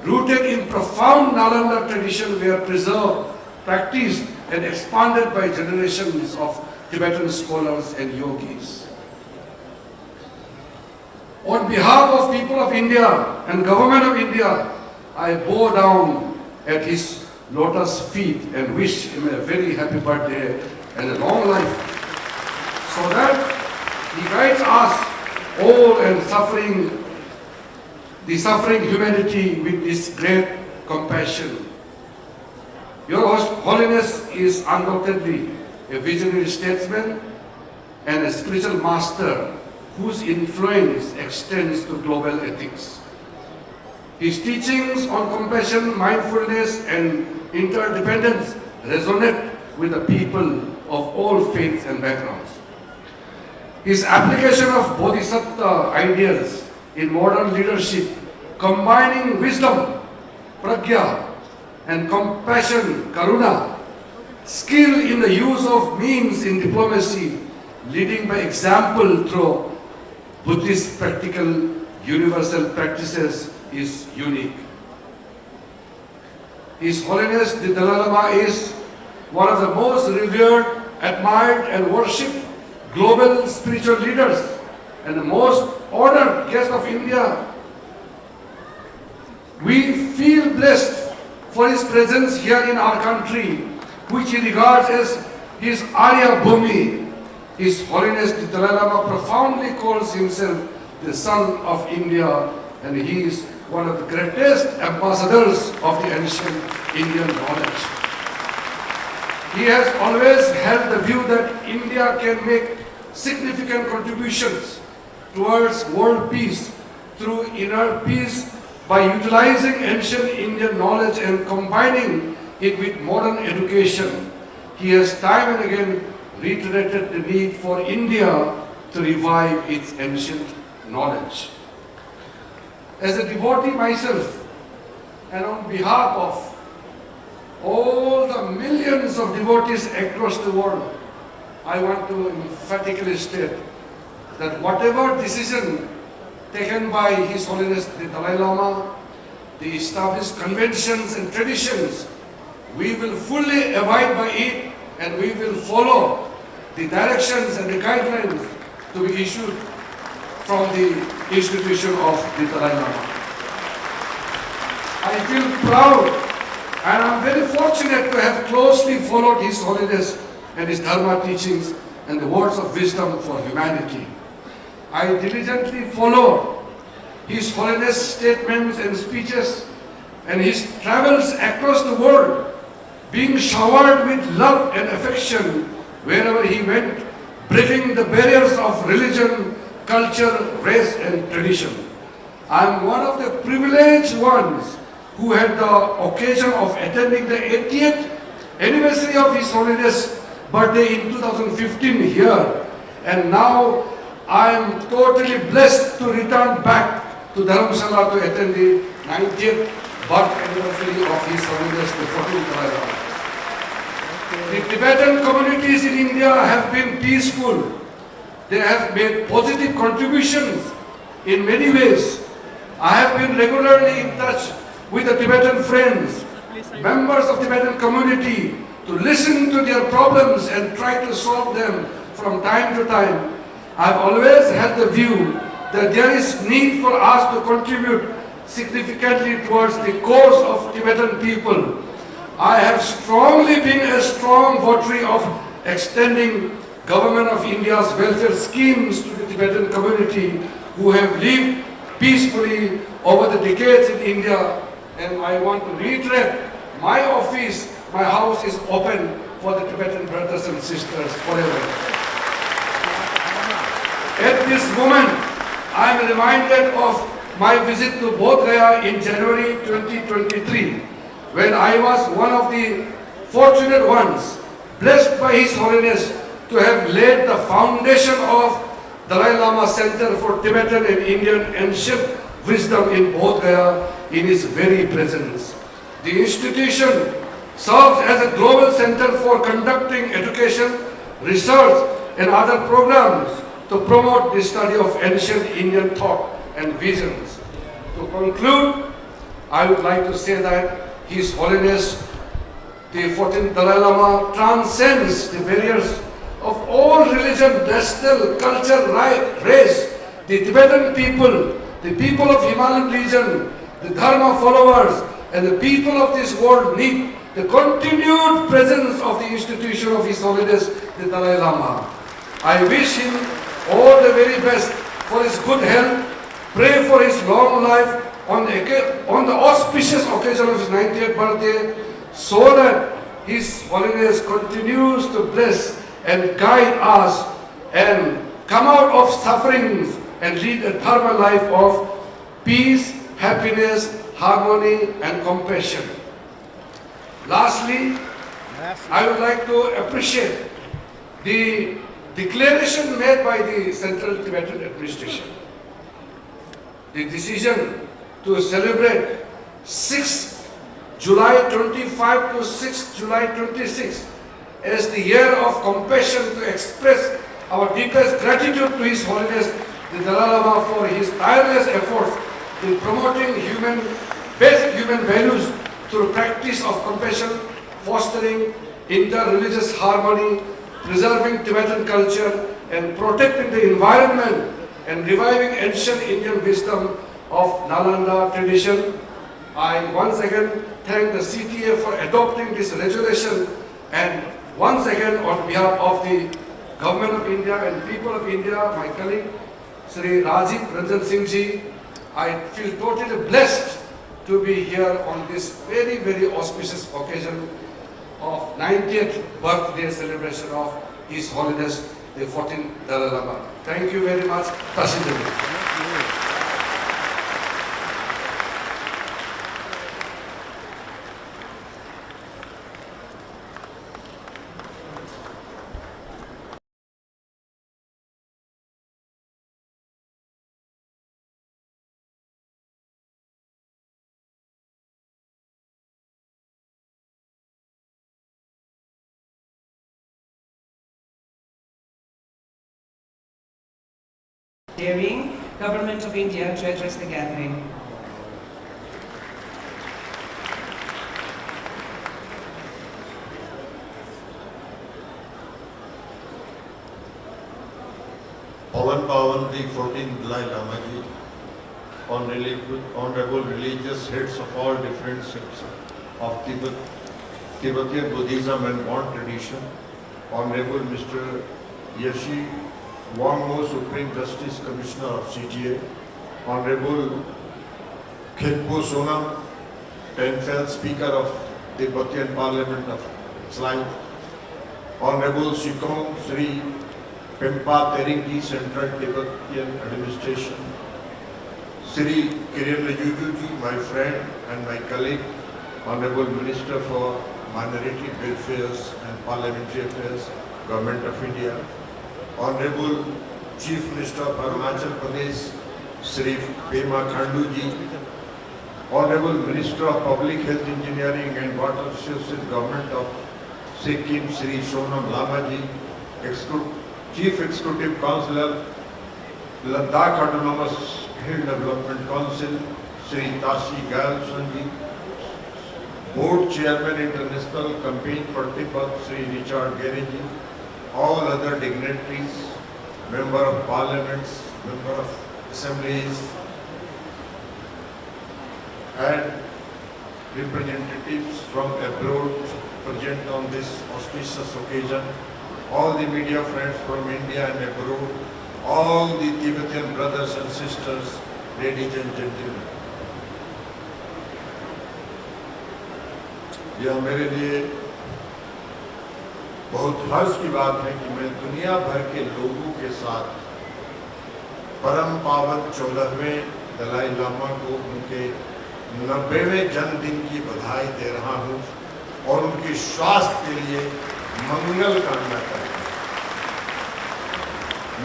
rooted in profound Nalanda tradition, were preserved, practiced, and expanded by generations of Tibetan scholars and yogis. On behalf of people of India and Government of India, I bow down at His lotus feet and wish Him a very happy birthday and a long life, so that He guides us all and the suffering humanity with this great compassion. Your Holiness is undoubtedly a visionary statesman and a spiritual master whose influence extends to global ethics. His teachings on compassion, mindfulness, and interdependence resonate with the people of all faiths and backgrounds. His application of Bodhisattva ideals in modern leadership, combining wisdom, pragya, and compassion, karuna, skill in the use of means in diplomacy, leading by example through Buddhist practical universal practices is unique. His Holiness the Dalai Lama is one of the most revered, admired and worshipped global spiritual leaders and the most honored guest of India. We feel blessed for his presence here in our country, which he regards as his Arya Bhumi. His Holiness the Dalai Lama profoundly calls himself the son of India, and he is one of the greatest ambassadors of the ancient Indian knowledge. He has always held the view that India can make significant contributions towards world peace through inner peace by utilizing ancient Indian knowledge and combining it with modern education. He has time and again reiterated the need for India to revive its ancient knowledge. As a devotee myself, and on behalf of all the millions of devotees across the world, I want to emphatically state that whatever decision taken by His Holiness the Dalai Lama, the established conventions and traditions, we will fully abide by it, and we will follow the directions and the guidelines to be issued from the institution of the Dalai Lama. I feel proud and I am very fortunate to have closely followed His Holiness and His Dharma teachings and the words of wisdom for humanity. I diligently followed His Holiness statements and speeches and his travels across the world, being showered with love and affection wherever he went, breaking the barriers of religion, culture, race and tradition. I am one of the privileged ones who had the occasion of attending the 80th anniversary of His Holiness birthday in 2015 here, and now I am totally blessed to return back to Dharamsala to attend the 90th birth anniversary of His Holiness the 14th Dalai Lama. The Tibetan communities in India have been peaceful. They have made positive contributions in many ways. I have been regularly in touch with the Tibetan friends, members of Tibetan community, to listen to their problems and try to solve them from time to time. I have always had the view that there is need for us to contribute significantly towards the cause of Tibetan people. I have strongly been a strong votary of extending Government of India's welfare schemes to the Tibetan community who have lived peacefully over the decades in India, and I want to reiterate, my office, my house is open for the Tibetan brothers and sisters forever. At this moment, I am reminded of my visit to Bodh Gaya in January 2023, when I was one of the fortunate ones, blessed by His Holiness to have laid the foundation of Dalai Lama Center for Tibetan and Indian Ancient Wisdom in Bodh Gaya in his very presence. The institution serves as a global center for conducting education, research and other programs to promote the study of ancient Indian thought and visions. To conclude, I would like to say that His Holiness the 14th Dalai Lama transcends the barriers of all religion, national, culture, race. The Tibetan people, the people of Himalayan region, the Dharma followers and the people of this world need the continued presence of the institution of His Holiness the Dalai Lama. I wish him all the very best for his good health, pray for his long life on the auspicious occasion of his 90th birthday, so that His Holiness continues to bless and guide us and come out of sufferings and lead a dharma life of peace, happiness, harmony and compassion. Lastly, I would like to appreciate the declaration made by the Central Tibetan Administration. The decision to celebrate 6th July 25 to 6th July 26 as the year of compassion, to express our deepest gratitude to His Holiness the Dalai Lama for his tireless efforts in promoting basic human values through practice of compassion, fostering inter-religious harmony, preserving Tibetan culture and protecting the environment and reviving ancient Indian wisdom of Nalanda tradition. I once again thank the CTA for adopting this resolution, and once again on behalf of the Government of India and people of India, my colleague Sri Rajiv Ranjan Singh ji, I feel totally blessed to be here on this very, very auspicious occasion of 90th birthday celebration of His Holiness the 14th Dalai Lama. Thank you very much. Tashidari. Daring Government of India to address the gathering. Pavan Pavan, the 14th Dalai Lama ji, honorable religious heads of all different sects of Tibetan Buddhism and Bon tradition, Honorable Mr. Yashi Wangmo, Supreme Justice Commissioner of CTA, Honorable Khenpo Sonam, 10th Speaker of Tibetan Parliament of Islam, Honorable Sikong Sri Pempa Teringgi, Central Tibetan Administration, Sri Kiren Rijuju, my friend and my colleague, Honorable Minister for Minority Affairs and Parliamentary Affairs, Government of India, Honorable Chief Minister of Arunachal Pradesh, Sri Pema Khandu ji, Honorable Minister of Public Health Engineering and Water Resources, Government of Sikkim, Sri Sonam Lama ji, Chief Executive Councillor, Ladakh Autonomous Hill Development Council, Sri Tashi Gayalsan ji, Board Chairman International Campaign for Tibet, Sri Richard Gere ji, all other dignitaries, Member of Parliaments, Member of Assemblies, and representatives from abroad present on this auspicious occasion, all the media friends from India and abroad, all the Tibetan brothers and sisters, ladies and gentlemen. यह मेरे लिए बहुत हर्ष की बात है कि मैं दुनिया भर के लोगों के साथ परम पावन 14वें दलाई लामा को उनके 90वें जन्मदिन की बधाई दे रहा हूं और उनके स्वास्थ्य के लिए मंगल कामना करता हूं।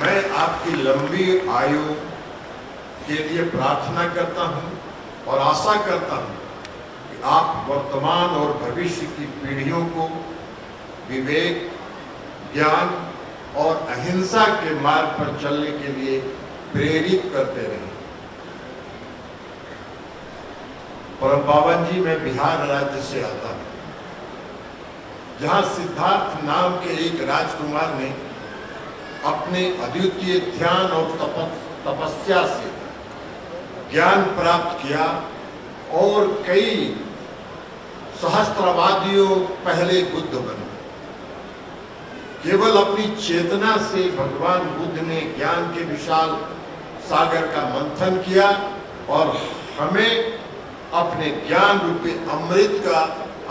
मैं आपकी लंबी आयु के लिए प्रार्थना करता हूं और आशा करता हूं कि आप वर्तमान और भविष्य की पीढ़ियों को विवेक, ज्ञान और अहिंसा के मार्ग पर चलने के लिए प्रेरित करते रहें। परम पावन जी, मैं बिहार राज्य से आता हूं, जहां सिद्धार्थ नाम के एक राजकुमार ने अपने अद्वितीय ध्यान और तपस्या से ज्ञान प्राप्त किया और कई सहस्त्रवादियों पहले बुद्ध बने। केवल अपनी चेतना से भगवान बुद्ध ने ज्ञान के विशाल सागर का मंथन किया और हमें अपने ज्ञान रूपी अमृत का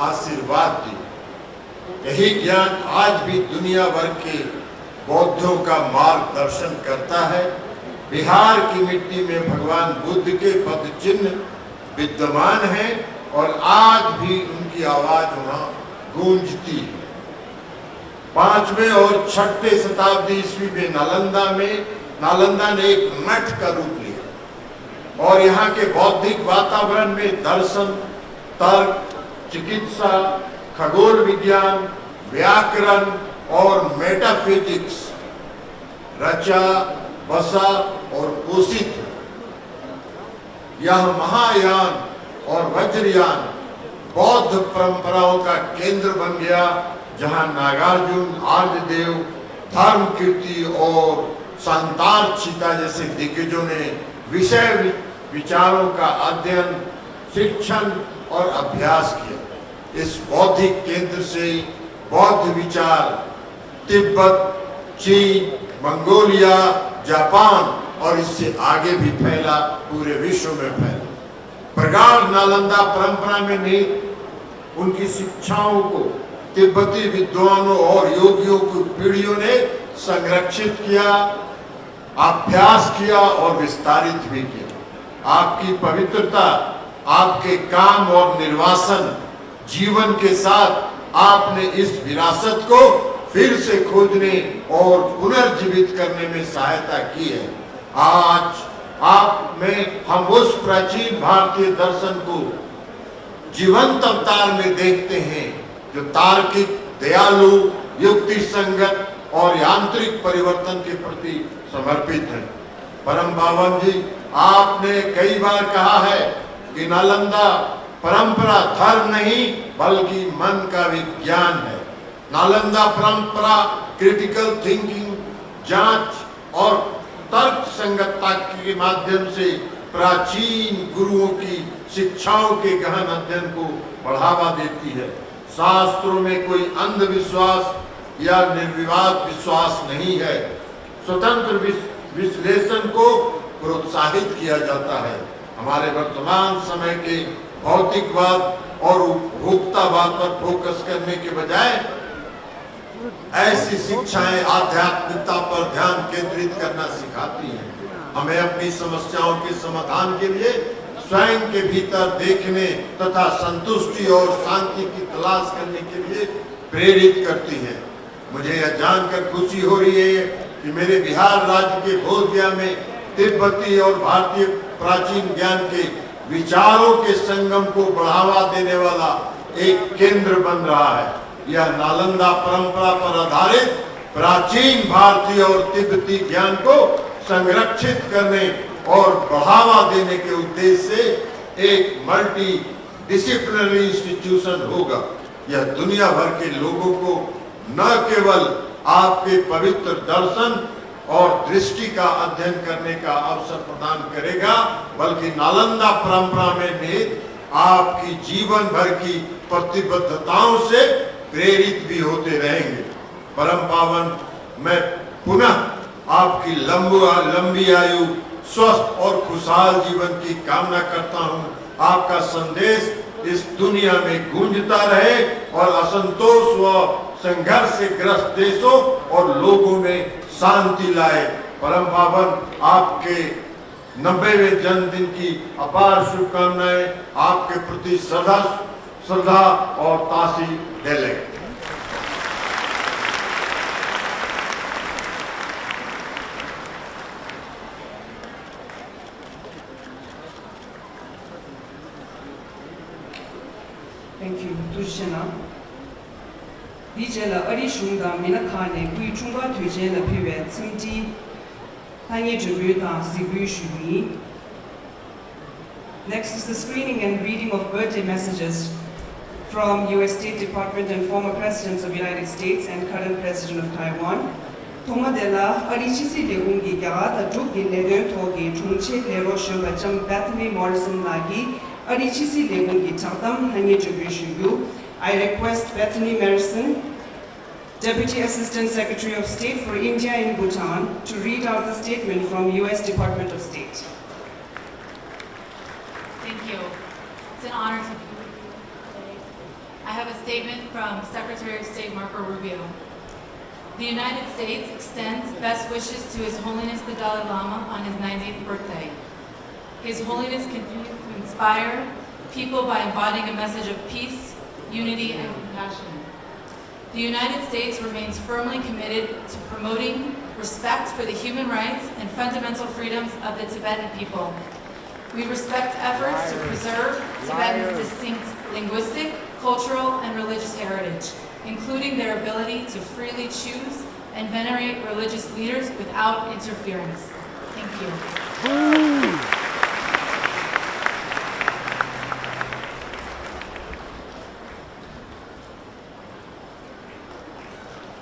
आशीर्वाद दिया। यही ज्ञान आज भी दुनिया भर के बौद्धों का मार्गदर्शन करता है। बिहार की मिट्टी में भगवान बुद्ध के पद चिन्ह विद्यमान है और आज भी उनकी आवाज वहां गूंजती है। 5वें और 6वें शताब्दी ईस्वी में नालंदा ने एक मठ का रूप लिया और यहाँ के बौद्धिक वातावरण में दर्शन, तर्क, चिकित्सा, खगोल विज्ञान, व्याकरण और मेटाफिजिक्स रचा, बसा और पोषित है। यह महायान और वज्रयान बौद्ध परंपराओं का केंद्र बन गया, जहां नागार्जुन, आर्यदेव, धर्म कीर्ति और शांतार चिता जैसे दिग्गजों ने विषय विचारों का अध्ययन, शिक्षण और अभ्यास किया। इस बौद्धिक केंद्र से बौद्ध विचार तिब्बत, चीन, मंगोलिया, जापान और इससे आगे भी फैला, पूरे विश्व में फैला। प्रगाढ़ नालंदा परंपरा में निहित उनकी शिक्षाओं को तिब्बती विद्वानों और योगियों की पीढ़ियों ने संरक्षित किया, अभ्यास किया और विस्तारित भी किया। आपकी पवित्रता, आपके काम और निर्वासन जीवन के साथ आपने इस विरासत को फिर से खोजने और पुनर्जीवित करने में सहायता की है। आज आप में हम उस प्राचीन भारतीय दर्शन को जीवंत अवतार में देखते हैं जो तार्किक, दयालु, युक्ति संगत और यांत्रिक परिवर्तन के प्रति समर्पित है। परम पावन जी, आपने कई बार कहा है कि नालंदा परंपरा धर्म नहीं बल्कि मन का विज्ञान है। नालंदा परंपरा क्रिटिकल थिंकिंग, जांच और तर्क संगतता के माध्यम से प्राचीन गुरुओं की शिक्षाओं के गहन अध्ययन को बढ़ावा देती है। शास्त्रों में कोई अंधविश्वास या निर्विवाद विश्वास नहीं है। स्वतंत्र विश्लेषण को प्रोत्साहित किया जाता है। हमारे वर्तमान समय के भौतिकवाद और उपभोक्तावाद पर फोकस करने के बजाय ऐसी शिक्षाएं आध्यात्मिकता पर ध्यान केंद्रित करना सिखाती हैं। हमें अपनी समस्याओं के समाधान के लिए स्वयं के भीतर देखने तथा संतुष्टि और शांति की तलाश करने के लिए प्रेरित करती है। मुझे यह जानकर खुशी हो रही है कि मेरे बिहार राज्य के बोधगया में तिब्बती और भारतीय प्राचीन ज्ञान के विचारों के संगम को बढ़ावा देने वाला एक केंद्र बन रहा है। यह नालंदा परंपरा पर आधारित प्राचीन भारतीय और तिब्बती ज्ञान को संरक्षित करने और बढ़ावा देने के उद्देश्य से एक मल्टी डिसिप्लिनरी इंस्टीट्यूशन होगा। यह दुनिया भर के लोगों को न केवल आपके पवित्र दर्शन और दृष्टि का अध्ययन करने का अवसर प्रदान करेगा, बल्कि नालंदा परंपरा में निहित आपकी जीवन भर की प्रतिबद्धताओं से प्रेरित भी होते रहेंगे। परम पावन, मैं पुनः आपकी लंबी आयु, स्वस्थ और खुशहाल जीवन की कामना करता हूं। आपका संदेश इस दुनिया में गूंजता रहे और असंतोष व संघर्ष से ग्रस्त देशों और लोगों में शांति लाए। परम पावन, आपके 90वें जन्मदिन की अपार शुभकामनाएं। आपके प्रति श्रद्धा और तासी डेले। Thank you. Tushena. Dijela Arishunga Minakane, Guichunga Tujela Pivet, Simti, Tanya Jabuta, Sibu Shuni. Next is the screening and reading of birthday messages from US State Department and former presidents of the United States and current president of Taiwan. Tonga della Arichisi de Ungi Garata Juki Ledon Togi, Chungche Lero Shungacham, Bethany Morrison Lagi, Arichisi de Ungi Tardam, Hanye Jabushu. I request Bethany Morrison, Deputy Assistant Secretary of State for India and Bhutan, to read out the statement from US Department of State. Thank you. It's an honor to be with you today. I have a statement from Secretary of State Marco Rubio. The United States extends best wishes to His Holiness the Dalai Lama on his 90th birthday. His Holiness continues to inspire people by embodying a message of peace, unity, and compassion. The United States remains firmly committed to promoting respect for the human rights and fundamental freedoms of the Tibetan people. We respect efforts to preserve Tibetan's distinct linguistic, cultural, and religious heritage, including their ability to freely choose and venerate religious leaders without interference. Thank you.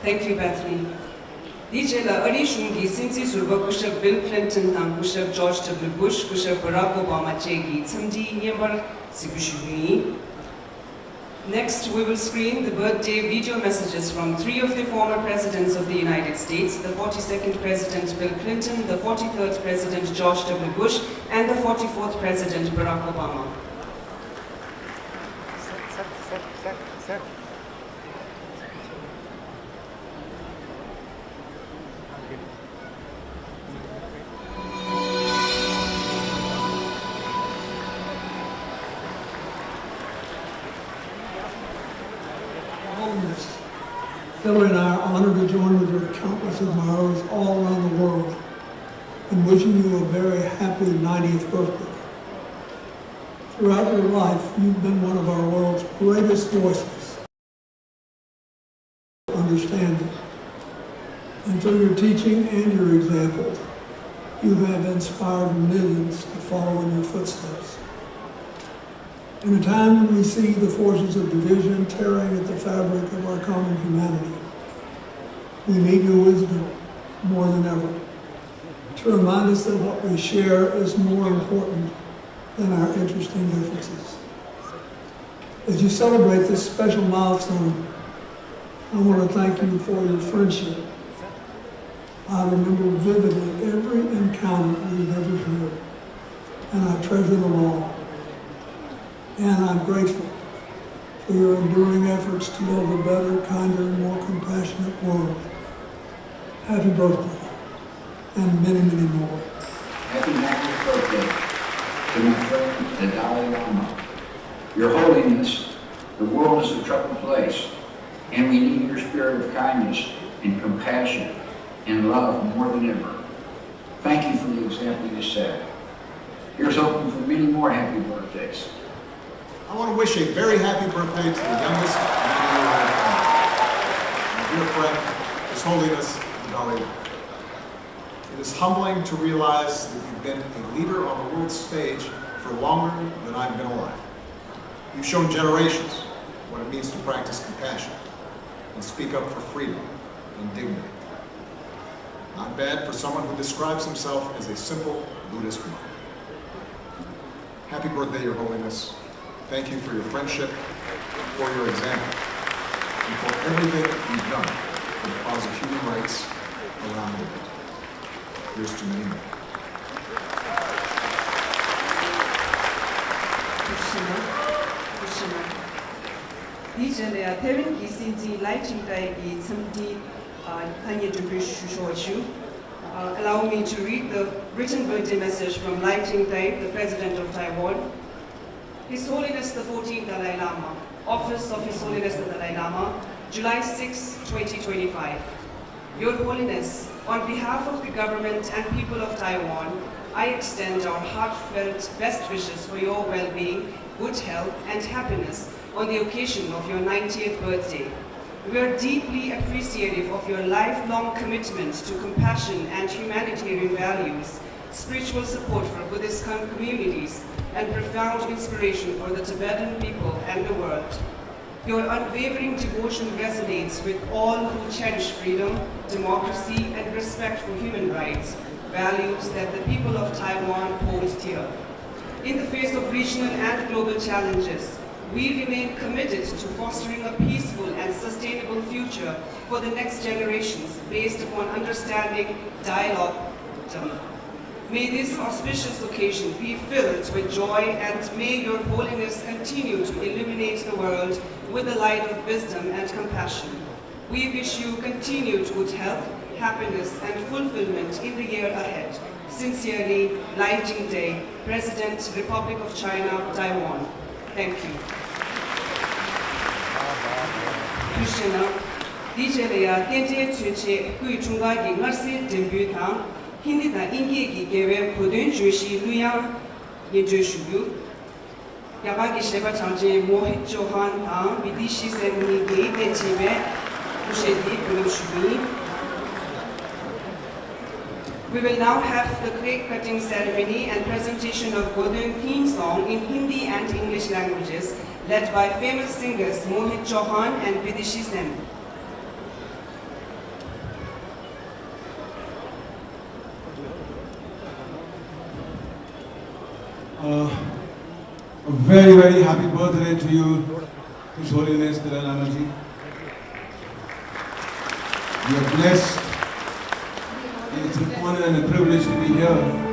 Thank you, Bethany. DJ la Ari Shungi Sinsi Surba Kushab Bill Clinton Tang Kushab George W. Bush Kushab Barack Obama Chegi Tsamdi Nyembar Sibushubi. Next, we will screen the birthday video messages from 3 of the former presidents of the United States, the 42nd President Bill Clinton, the 43rd President George W. Bush, and the 44th President Barack Obama. Hillary and I are honored to join with your countless admirers all around the world in wishing you a very happy 90th birthday. Throughout your life, you've been one of our world's greatest voices, understanding. And through your teaching and your examples, you have inspired millions to follow in your footsteps. In a time when we see the forces of division tearing at the fabric of our common humanity, we need your wisdom more than ever to remind us that what we share is more important than our interesting differences. As you celebrate this special milestone, I want to thank you for your friendship. I remember vividly every encounter we've ever had, and I treasure them all. And I'm grateful for your enduring efforts to build a better, kinder, and more compassionate world. Happy birthday, and many, many more. Happy 90th birthday to my friend, the Dalai Lama. Your Holiness, the world is a troubled place, and we need your spirit of kindness and compassion and love more than ever. Thank you for the example you set. Here's hoping for many more happy birthdays. I want to wish a very happy birthday to the youngest my dear friend, His Holiness, the Dalai Lama. It is humbling to realize that you've been a leader on the world stage for longer than I've been alive. You've shown generations what it means to practice compassion and speak up for freedom and dignity. Not bad for someone who describes himself as a simple Buddhist monk. Happy birthday, Your Holiness. Thank you for your friendship, for your example, and for everything you've done for the cause of human rights around the world. Here's to many more. DJ Terry Kisinti lighting day Tsamdi Kanye Shushu. Allow me to read the written birthday message from Lighting Day, the President of Taiwan. His Holiness the 14th Dalai Lama, Office of His Holiness the Dalai Lama, July 6, 2025. Your Holiness, on behalf of the government and people of Taiwan, I extend our heartfelt best wishes for your well-being, good health, and happiness on the occasion of your 90th birthday. We are deeply appreciative of your lifelong commitment to compassion and humanitarian values, spiritual support for Buddhist communities, and profound inspiration for the Tibetan people and the world. Your unwavering devotion resonates with all who cherish freedom, democracy, and respect for human rights, values that the people of Taiwan hold dear. In the face of regional and global challenges, we remain committed to fostering a peaceful and sustainable future for the next generations based upon understanding, dialogue, May this auspicious occasion be filled with joy, and may your Holiness continue to illuminate the world with the light of wisdom and compassion. We wish you continued good health, happiness, and fulfillment in the year ahead. Sincerely, Lighting Day, President, Republic of China, Taiwan. Thank you. Krishna, DJ Leia, Tente Tsuche, Kui Chunga Gi Ngarsi Dembut Tang, Hindi Da Ingi Gi Gewe Pudun Jushi Luya Yejushu, Yabagi Sheba Changje Mohit Johan Tang, Vidishi Ceremony Gi, Techibe, Ushedi Pudushubi. We will now have the cake cutting ceremony and presentation of Godun theme song in Hindi and English languages, led by famous singers Mohit Chauhan and Vidishi Sen. A very, very happy birthday to you, His Holiness Dalai Lama Ji. We are blessed. It's an honor and a privilege to be here.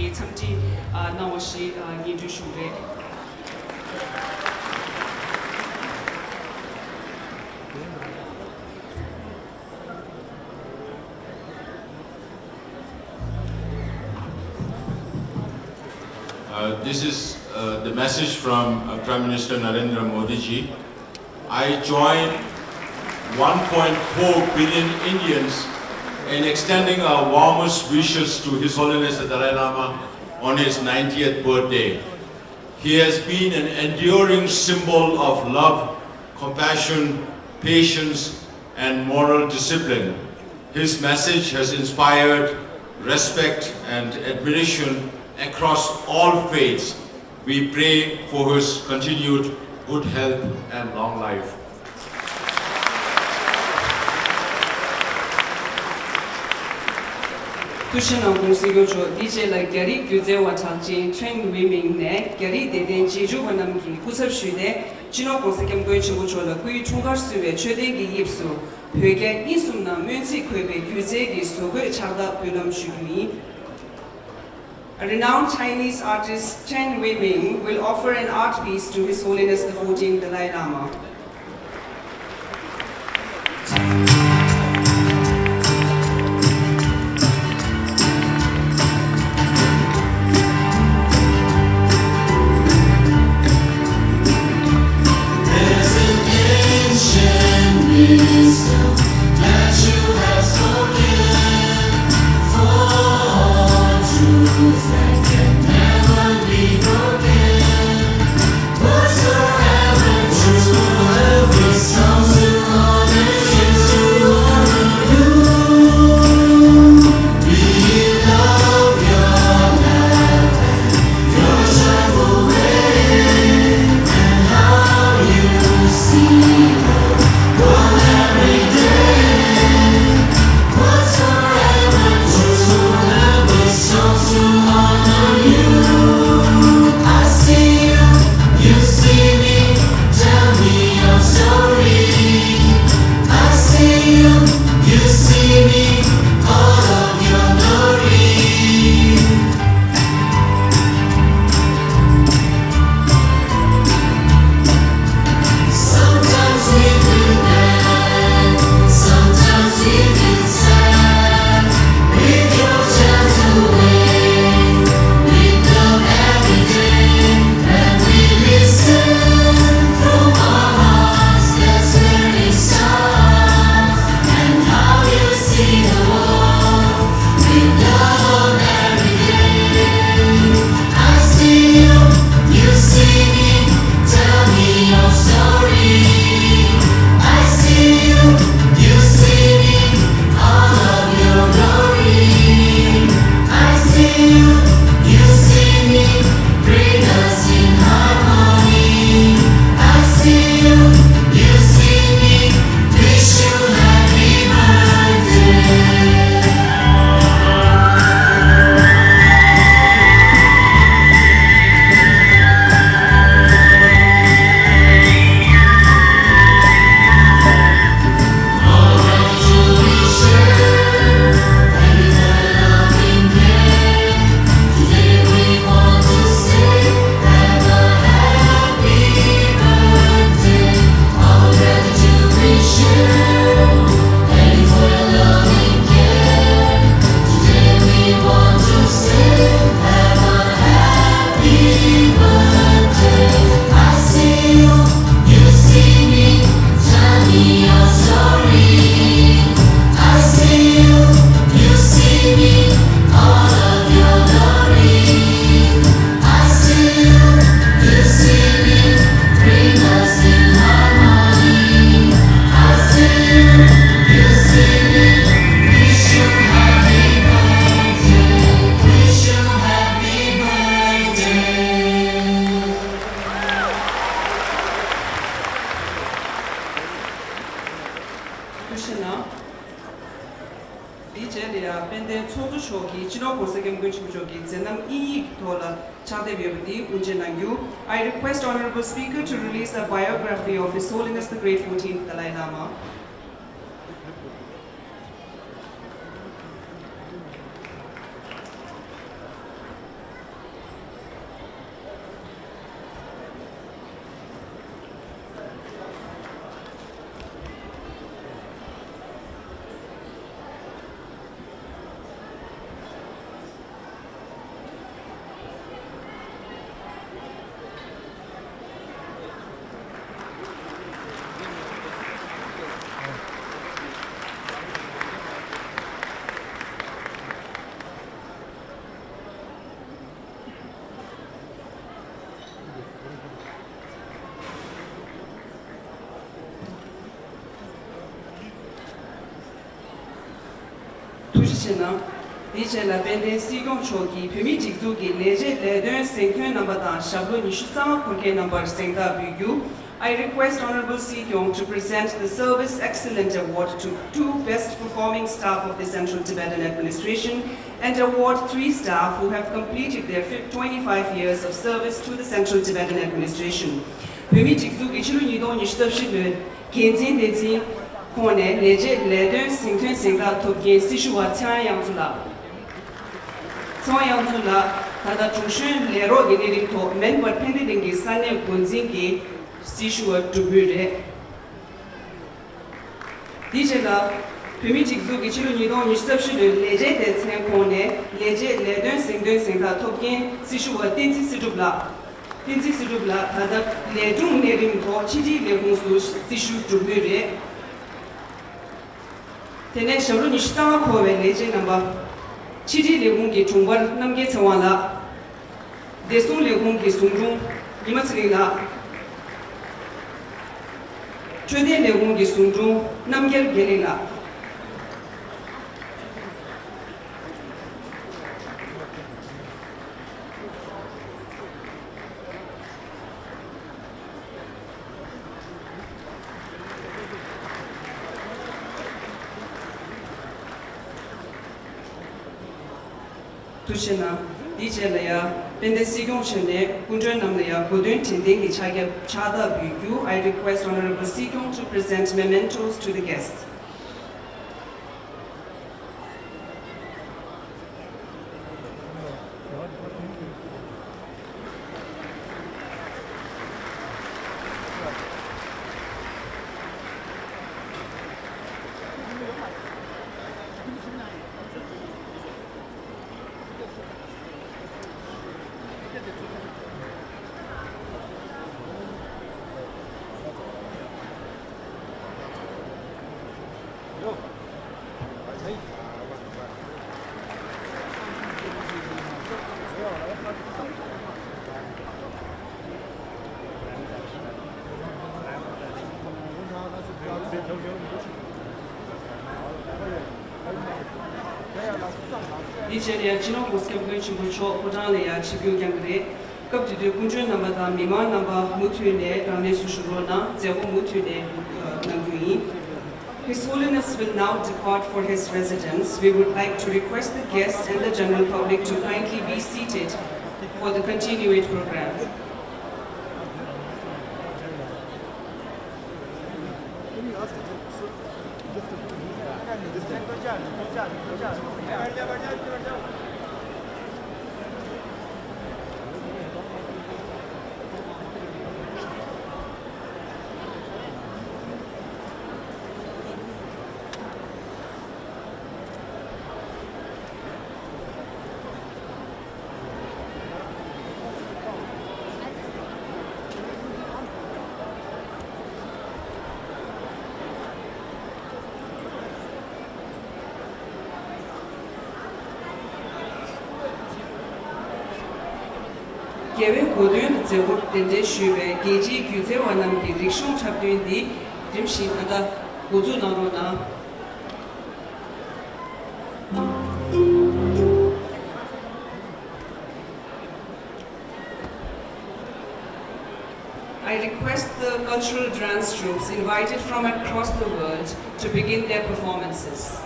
ki chamji nawashi yinju shungre. This is the message from Prime Minister Narendra Modi ji. I join 1.4 billion Indians in extending our warmest wishes to His Holiness the Dalai Lama on his 90th birthday. He has been an enduring symbol of love, compassion, patience, and moral discipline. His message has inspired respect and admiration across all faiths. We pray for his continued good health and long life. Tushin Angkung Sigocho, DJ like Gary Guze Watanji, Train Women Ne, Gary Deden Jeju Wanamki, Kusab Shude, Chino Consequem Goichuchola, Kui Chungar Sue, Chedegi Yipsu, Huege Isumna, Munsi Quebe, Guzegi, Sugo Chada Pulam Shugui. A renowned Chinese artist, Chen Weiming, will offer an art piece to His Holiness the 14th Dalai Lama. There's an ancient wisdom that you have spoken for truths that can never be broken. Whatsoever true, every song to honor you. We love your life and your joyful way, and how you see the world every day. Whatsoever true, every song to honor you. I see you, you see me, tell me your story. I see you, you see me, all of your glory. Sometimes we feel bad, sometimes we feel sad. With your gentle way, we come every day, and we listen from our hearts. That's where it starts, and how you see the world. We love every day. I see you, you see me, tell me your story. I see you, you see me, all of your glory. I see you, you see me, bring us in harmony. I see you, you see me, wish you happy birthday. All right, to be sure, and with a loving care, today we want to say, have a happy birthday. All gratitude we share, and for your loving care, today we want to say, have a happy birthday. I see you, you see me, tell me your story. I see you, you see me, all of your glory. I see you, you see me, bring us in harmony. I see you, you see me, wish you happy birthday, wish you happy birthday. Kushina, DJ Lia, Bende Tsoto Shoki, Chino Kosegem Guchujoki, Zenam Iyi Tola, Chade Bibadi, Unjenangu. I request Honorable Speaker to release a biography of His Holiness the Great 14th Dalai Lama. Tujicena, dice la bende sigon choki, pumi jigzuki, leje ledun senkun nambata, shablo nishusa, kurke number sengda bugu. I request Honorable Si Kyong to present the Service Excellent Award to 2 best performing staff of the Central Tibetan Administration and award 3 staff who have completed their 25 years of service to the Central Tibetan Administration. Pumi jigzuki chilu nidon nishtapshilun, genzin dezin, kone leje ledun senkun sengda topgen sishuwa tian yangzula. Tian yangzula, tada chungshun lero genirim to menbar pendilingi sanne gunzingi Sishua Dubure. Dijela, Pumi Jigzuki Chilu Nidon Nistabshi de Leje de Tsenkone, Leje Ledun Singdun Singda Topkin, Sishua Tinti Sidubla. Tinti Sidubla, Tada Ledung Nerim Ko, Chidi Legunsu, Sishu Dubure. Tene Shalu Nishtama Kove Leje Namba. Chidi Legungi Tumbar Namge Tsawala. Desun Legungi Sumjung, Imatsrila. Chöde legungi sungjung namgel gelela. Tushena, Dijelaya, Pende Sigong Chene, Kunjun Namlaya, Godun Tinding Chada Bugu, I request Honorable Sigong to present mementos to the guests. Nigeria Chino Muskabun Chibucho, Podalea, Chibu Gangre, Cup to the Kunjun Namada, Mima Namba, Mutune, Rane Sushurona, Zebu Mutune, Nangui. His Holiness will now depart for his residence. We would like to request the guests and the general public to kindly be seated for the continued program. Gewe Godun Zewu Dende Shuwe, Geji Gyuze Wanam Ki Rikshon Chabdun Di, Rimshin Ada Gozu Narona. I request the cultural dance troops invited from across the world to begin their performances.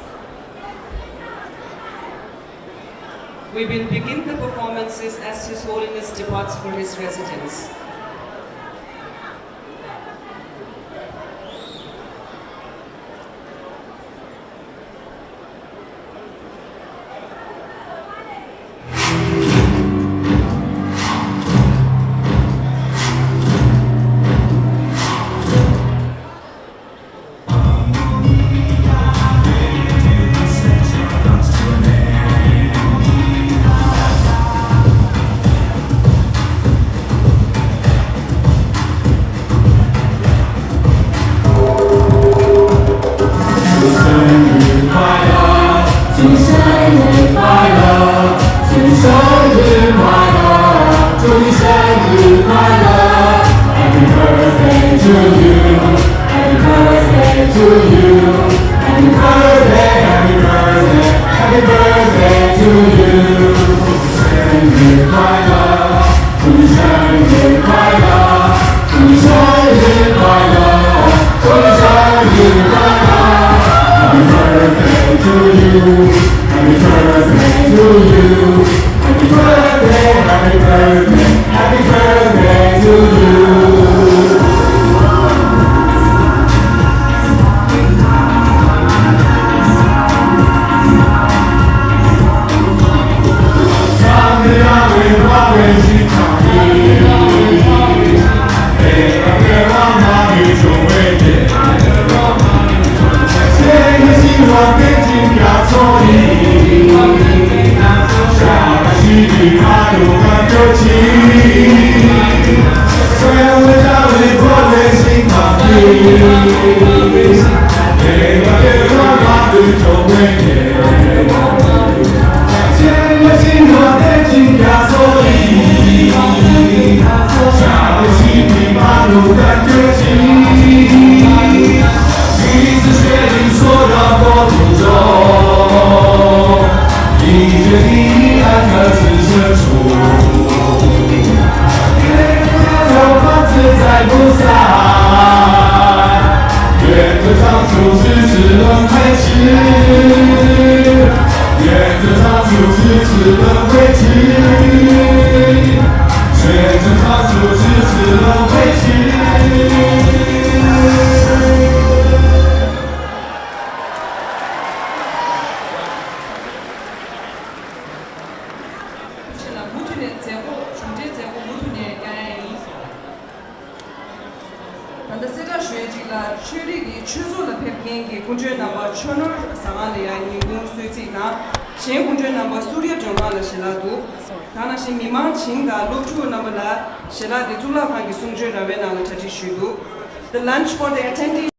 We will begin the performances as His Holiness departs for his residence. 日快乐，祝你生日快乐，祝你生日快乐，祝你生日快乐。Happy birthday to you, happy birthday to you, happy birthday, happy birthday, happy birthday to you. 花蕊心肠里，别让别忘了宇宙伟大，谁的希望变成亚索尼，下个世纪马路很有情，所有的教育花蕊心肠里，别让别忘了宇宙伟大。希望变成亚索尼，下个世纪马路很有情，彼此确定所到国度中，一决定安和自身处，有房子在不散，愿这长处世事能维持。愿这长处世事能维持，愿这长处世事能维持。是了，木土的节目，春节节目木土的该。但是这个学这个处理的制作的拍片给工作那么全都上岸的呀，人工水质那，现工作那么数量中高的是那都，他那些迷茫情的露出那么啦，是那的主要看给送去那边那个车去许多。The lunch for the attendees